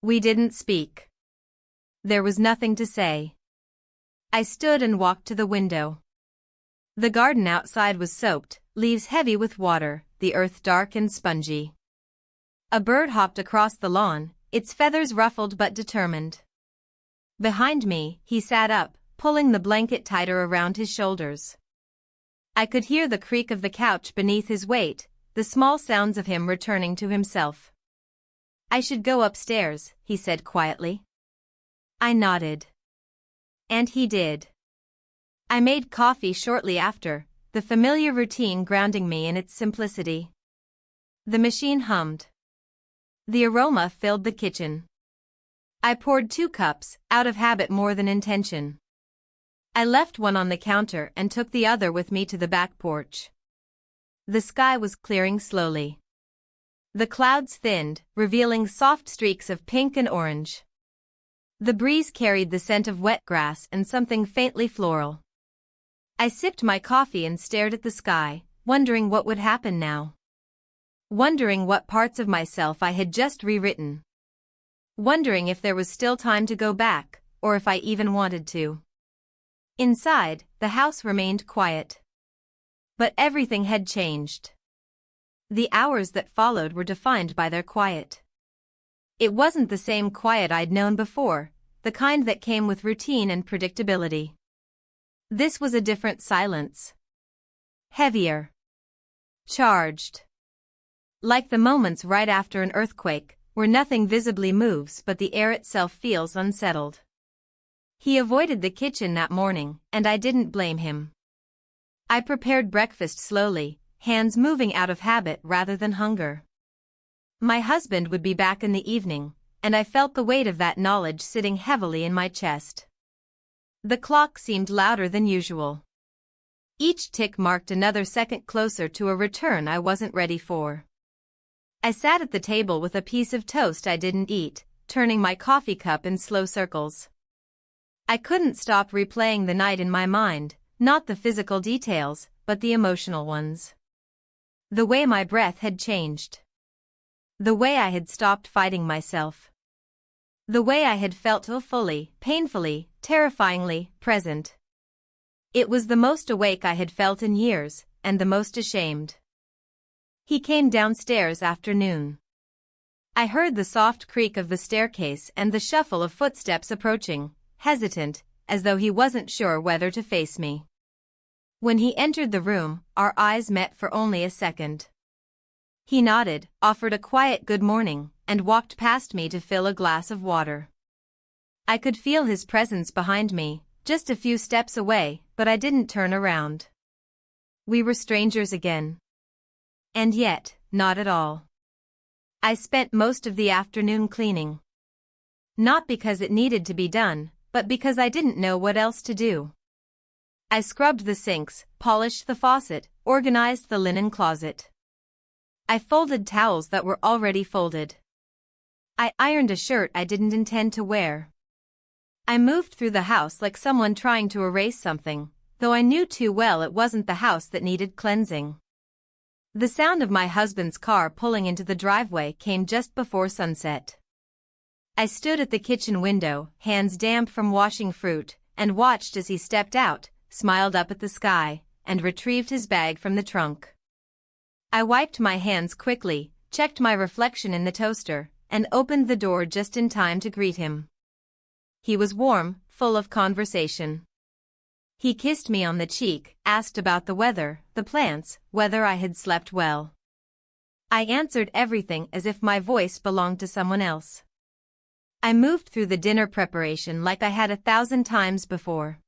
We didn't speak. There was nothing to say. I stood and walked to the window. The garden outside was soaked, leaves heavy with water, the earth dark and spongy. A bird hopped across the lawn, its feathers ruffled but determined. Behind me, he sat up, pulling the blanket tighter around his shoulders. I could hear the creak of the couch beneath his weight, the small sounds of him returning to himself. "I should go upstairs," he said quietly. I nodded. And he did. I made coffee shortly after, the familiar routine grounding me in its simplicity. The machine hummed. The aroma filled the kitchen. I poured 2 cups, out of habit more than intention. I left one on the counter and took the other with me to the back porch. The sky was clearing slowly. The clouds thinned, revealing soft streaks of pink and orange. The breeze carried the scent of wet grass and something faintly floral. I sipped my coffee and stared at the sky, wondering what would happen now. Wondering what parts of myself I had just rewritten. Wondering if there was still time to go back, or if I even wanted to. Inside, the house remained quiet. But everything had changed. The hours that followed were defined by their quiet. It wasn't the same quiet I'd known before, the kind that came with routine and predictability. This was a different silence. Heavier. Charged. Like the moments right after an earthquake, where nothing visibly moves but the air itself feels unsettled. He avoided the kitchen that morning, and I didn't blame him. I prepared breakfast slowly, hands moving out of habit rather than hunger. My husband would be back in the evening, and I felt the weight of that knowledge sitting heavily in my chest. The clock seemed louder than usual. Each tick marked another second closer to a return I wasn't ready for. I sat at the table with a piece of toast I didn't eat, turning my coffee cup in slow circles. I couldn't stop replaying the night in my mind, not the physical details, but the emotional ones. The way my breath had changed. The way I had stopped fighting myself. The way I had felt so fully, painfully, terrifyingly present. It was the most awake I had felt in years, and the most ashamed. He came downstairs after noon. I heard the soft creak of the staircase and the shuffle of footsteps approaching, hesitant, as though he wasn't sure whether to face me. When he entered the room, our eyes met for only a second. He nodded, offered a quiet good morning, and walked past me to fill a glass of water. I could feel his presence behind me, just a few steps away, but I didn't turn around. We were strangers again. And yet, not at all. I spent most of the afternoon cleaning. Not because it needed to be done, but because I didn't know what else to do. I scrubbed the sinks, polished the faucet, organized the linen closet. I folded towels that were already folded. I ironed a shirt I didn't intend to wear. I moved through the house like someone trying to erase something, though I knew too well it wasn't the house that needed cleansing. The sound of my husband's car pulling into the driveway came just before sunset. I stood at the kitchen window, hands damp from washing fruit, and watched as he stepped out, smiled up at the sky, and retrieved his bag from the trunk. I wiped my hands quickly, checked my reflection in the toaster, and opened the door just in time to greet him. He was warm, full of conversation. He kissed me on the cheek, asked about the weather, the plants, whether I had slept well. I answered everything as if my voice belonged to someone else. I moved through the dinner preparation like I had 1,000 times before.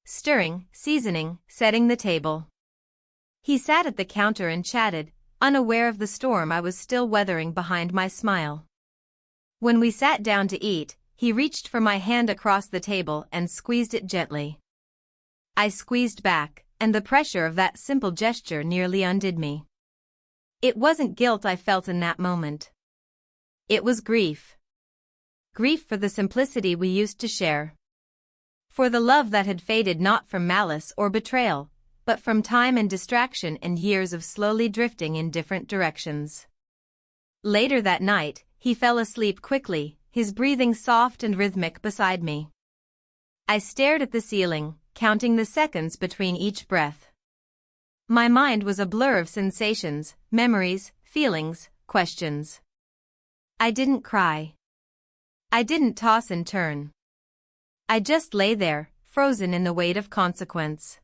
Stirring, seasoning, setting the table. He sat at the counter and chatted, unaware of the storm I was still weathering behind my smile. When we sat down to eat, he reached for my hand across the table and squeezed it gently. I squeezed back, and the pressure of that simple gesture nearly undid me. It wasn't guilt I felt in that moment. It was grief. Grief for the simplicity we used to share. For the love that had faded not from malice or betrayal, but from time and distraction and years of slowly drifting in different directions. Later that night, he fell asleep quickly, his breathing soft and rhythmic beside me. I stared at the ceiling, counting the seconds between each breath. My mind was a blur of sensations, memories, feelings, questions. I didn't cry. I didn't toss and turn. I just lay there, frozen in the weight of consequence.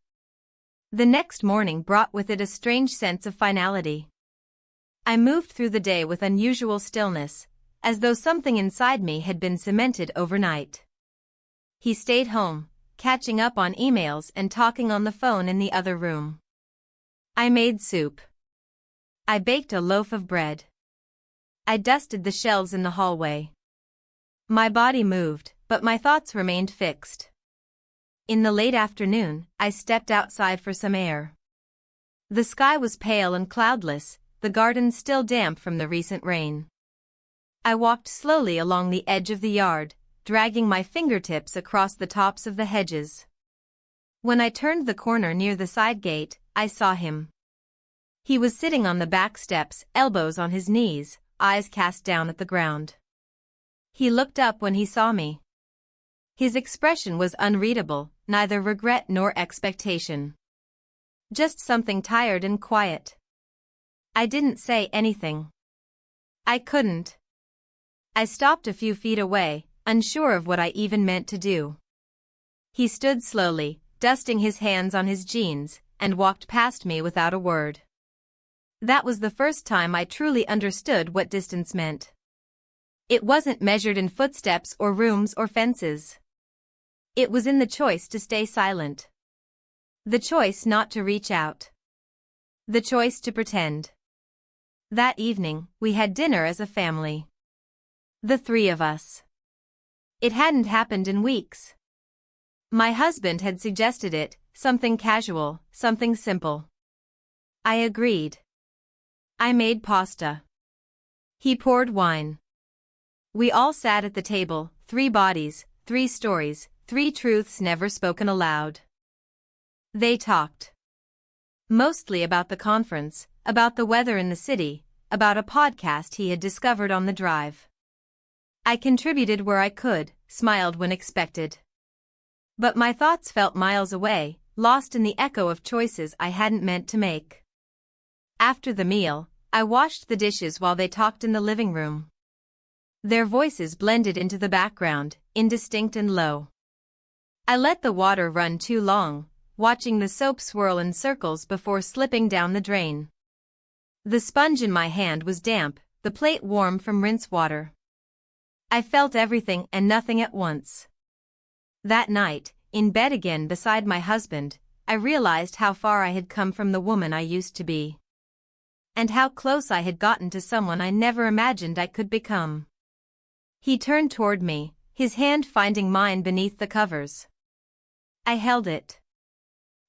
The next morning brought with it a strange sense of finality. I moved through the day with unusual stillness, as though something inside me had been cemented overnight. He stayed home, catching up on emails and talking on the phone in the other room. I made soup. I baked a loaf of bread. I dusted the shelves in the hallway. My body moved, but my thoughts remained fixed. In the late afternoon, I stepped outside for some air. The sky was pale and cloudless, the garden still damp from the recent rain. I walked slowly along the edge of the yard, dragging my fingertips across the tops of the hedges. When I turned the corner near the side gate, I saw him. He was sitting on the back steps, elbows on his knees, eyes cast down at the ground. He looked up when he saw me. His expression was unreadable, neither regret nor expectation. Just something tired and quiet. I didn't say anything. I couldn't. I stopped a few feet away, unsure of what I even meant to do. He stood slowly, dusting his hands on his jeans, and walked past me without a word. That was the first time I truly understood what distance meant. It wasn't measured in footsteps or rooms or fences. It was in the choice to stay silent. The choice not to reach out. The choice to pretend. That evening, we had dinner as a family. The three of us. It hadn't happened in weeks. My husband had suggested it, something casual, something simple. I agreed. I made pasta. He poured wine. We all sat at the table, 3 bodies, 3 stories, 3 truths never spoken aloud. They talked. Mostly about the conference, about the weather in the city, about a podcast he had discovered on the drive. I contributed where I could, smiled when expected. But my thoughts felt miles away, lost in the echo of choices I hadn't meant to make. After the meal, I washed the dishes while they talked in the living room. Their voices blended into the background, indistinct and low. I let the water run too long, watching the soap swirl in circles before slipping down the drain. The sponge in my hand was damp, the plate warm from rinse water. I felt everything and nothing at once. That night, in bed again beside my husband, I realized how far I had come from the woman I used to be. And how close I had gotten to someone I never imagined I could become. He turned toward me, his hand finding mine beneath the covers. I held it.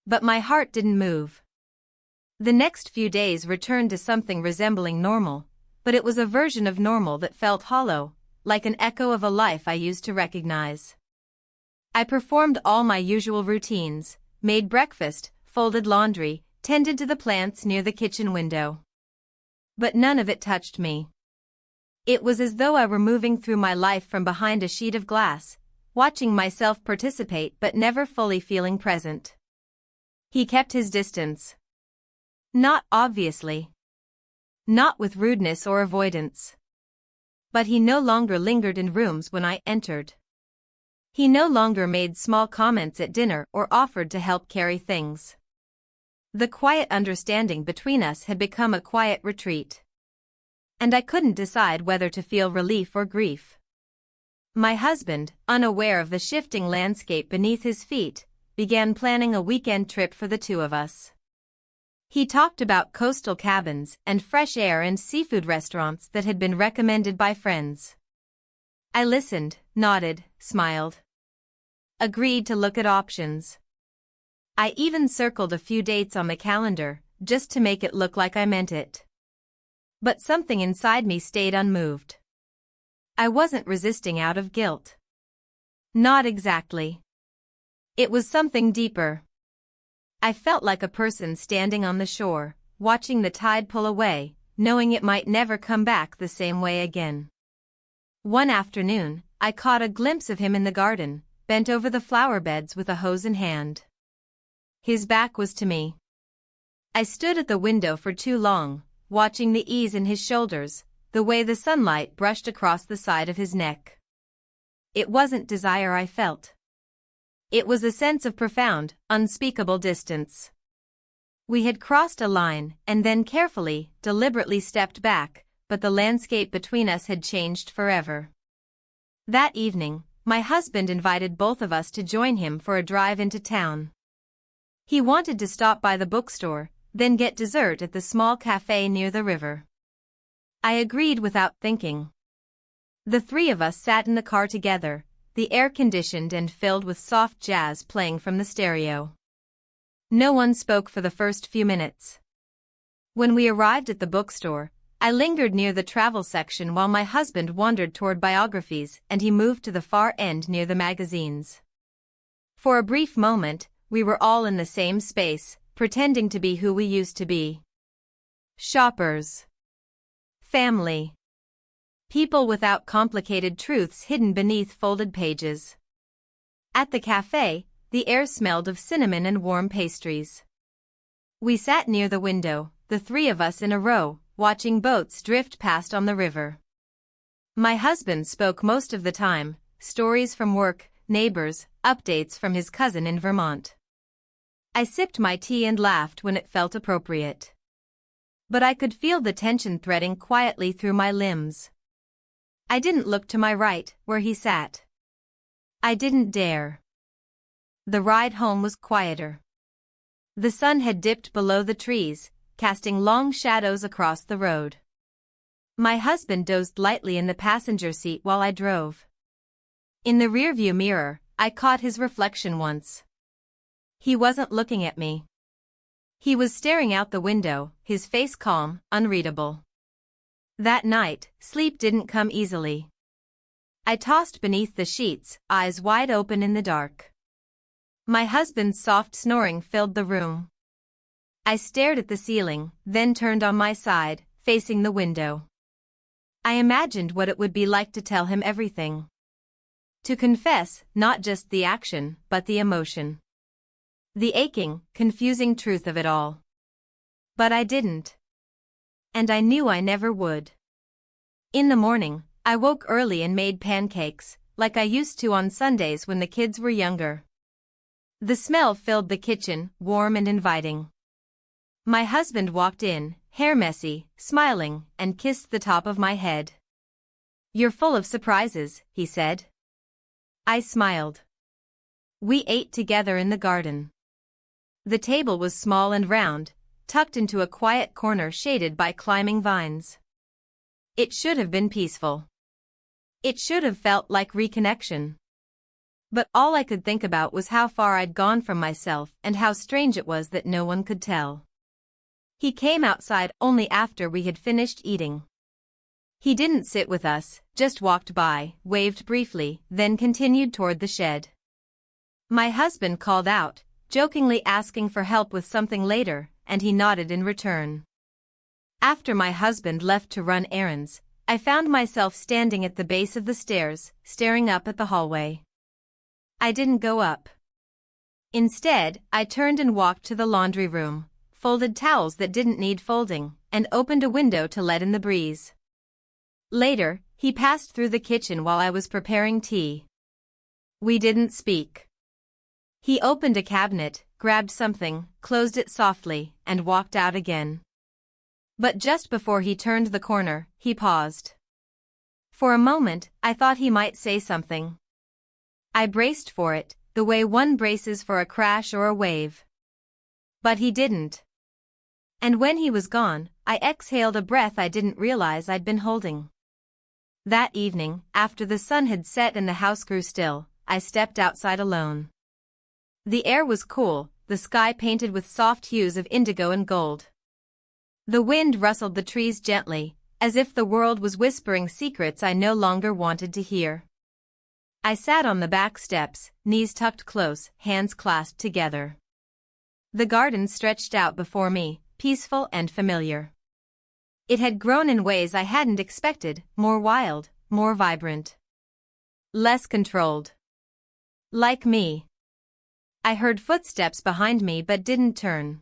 But my heart didn't move. The next few days returned to something resembling normal, but it was a version of normal that felt hollow, like an echo of a life I used to recognize. I performed all my usual routines, made breakfast, folded laundry, tended to the plants near the kitchen window. But none of it touched me. It was as though I were moving through my life from behind a sheet of glass, watching myself participate but never fully feeling present. He kept his distance. Not obviously. Not with rudeness or avoidance. But he no longer lingered in rooms when I entered. He no longer made small comments at dinner or offered to help carry things. The quiet understanding between us had become a quiet retreat. And I couldn't decide whether to feel relief or grief. My husband, unaware of the shifting landscape beneath his feet, began planning a weekend trip for the 2 of us. He talked about coastal cabins and fresh air and seafood restaurants that had been recommended by friends. I listened, nodded, smiled. Agreed to look at options. I even circled a few dates on the calendar, just to make it look like I meant it. But something inside me stayed unmoved. I wasn't resisting out of guilt. Not exactly. It was something deeper. I felt like a person standing on the shore, watching the tide pull away, knowing it might never come back the same way again. One afternoon, I caught a glimpse of him in the garden, bent over the flower beds with a hose in hand. His back was to me. I stood at the window for too long, watching the ease in his shoulders, the way the sunlight brushed across the side of his neck. It wasn't desire I felt. It was a sense of profound, unspeakable distance. We had crossed a line and then carefully, deliberately stepped back, but the landscape between us had changed forever. That evening, my husband invited both of us to join him for a drive into town. He wanted to stop by the bookstore, then get dessert at the small cafe near the river. I agreed without thinking. The three of us sat in the car together, the air conditioned and filled with soft jazz playing from the stereo. No one spoke for the first few minutes. When we arrived at the bookstore, I lingered near the travel section while my husband wandered toward biographies and he moved to the far end near the magazines. For a brief moment, we were all in the same space, pretending to be who we used to be. Shoppers. Family. People without complicated truths hidden beneath folded pages. At the cafe, the air smelled of cinnamon and warm pastries. We sat near the window, the three of us in a row, watching boats drift past on the river. My husband spoke most of the time, stories from work, neighbors, updates from his cousin in Vermont. I sipped my tea and laughed when it felt appropriate. But I could feel the tension threading quietly through my limbs. I didn't look to my right, where he sat. I didn't dare. The ride home was quieter. The sun had dipped below the trees, casting long shadows across the road. My husband dozed lightly in the passenger seat while I drove. In the rearview mirror, I caught his reflection once. He wasn't looking at me. He was staring out the window, his face calm, unreadable. That night, sleep didn't come easily. I tossed beneath the sheets, eyes wide open in the dark. My husband's soft snoring filled the room. I stared at the ceiling, then turned on my side, facing the window. I imagined what it would be like to tell him everything. To confess, not just the action, but the emotion. The aching, confusing truth of it all. But I didn't. And I knew I never would. In the morning, I woke early and made pancakes, like I used to on Sundays when the kids were younger. The smell filled the kitchen, warm and inviting. My husband walked in, hair messy, smiling, and kissed the top of my head. "You're full of surprises," he said. I smiled. We ate together in the garden. The table was small and round, tucked into a quiet corner shaded by climbing vines. It should have been peaceful. It should have felt like reconnection. But all I could think about was how far I'd gone from myself and how strange it was that no one could tell. He came outside only after we had finished eating. He didn't sit with us, just walked by, waved briefly, then continued toward the shed. My husband called out, jokingly asking for help with something later, and he nodded in return. After my husband left to run errands, I found myself standing at the base of the stairs, staring up at the hallway. I didn't go up. Instead, I turned and walked to the laundry room, folded towels that didn't need folding, and opened a window to let in the breeze. Later, he passed through the kitchen while I was preparing tea. We didn't speak. He opened a cabinet, grabbed something, closed it softly, and walked out again. But just before he turned the corner, he paused. For a moment, I thought he might say something. I braced for it, the way one braces for a crash or a wave. But he didn't. And when he was gone, I exhaled a breath I didn't realize I'd been holding. That evening, after the sun had set and the house grew still, I stepped outside alone. The air was cool, the sky painted with soft hues of indigo and gold. The wind rustled the trees gently, as if the world was whispering secrets I no longer wanted to hear. I sat on the back steps, knees tucked close, hands clasped together. The garden stretched out before me, peaceful and familiar. It had grown in ways I hadn't expected, more wild, more vibrant. Less controlled. Like me. I heard footsteps behind me but didn't turn.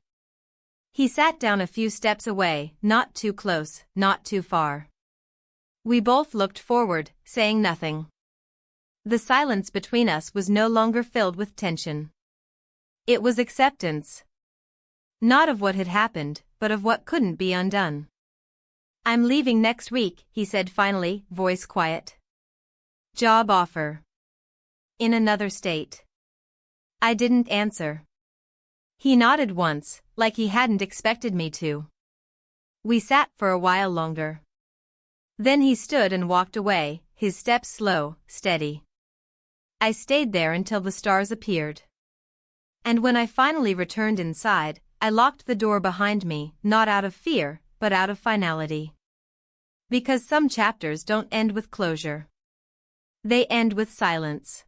He sat down a few steps away, not too close, not too far. We both looked forward, saying nothing. The silence between us was no longer filled with tension. It was acceptance. Not of what had happened, but of what couldn't be undone. "I'm leaving next week," he said finally, voice quiet. "Job offer. In another state." I didn't answer. He nodded once, like he hadn't expected me to. We sat for a while longer. Then he stood and walked away, his steps slow, steady. I stayed there until the stars appeared. And when I finally returned inside, I locked the door behind me, not out of fear, but out of finality. Because some chapters don't end with closure. They end with silence.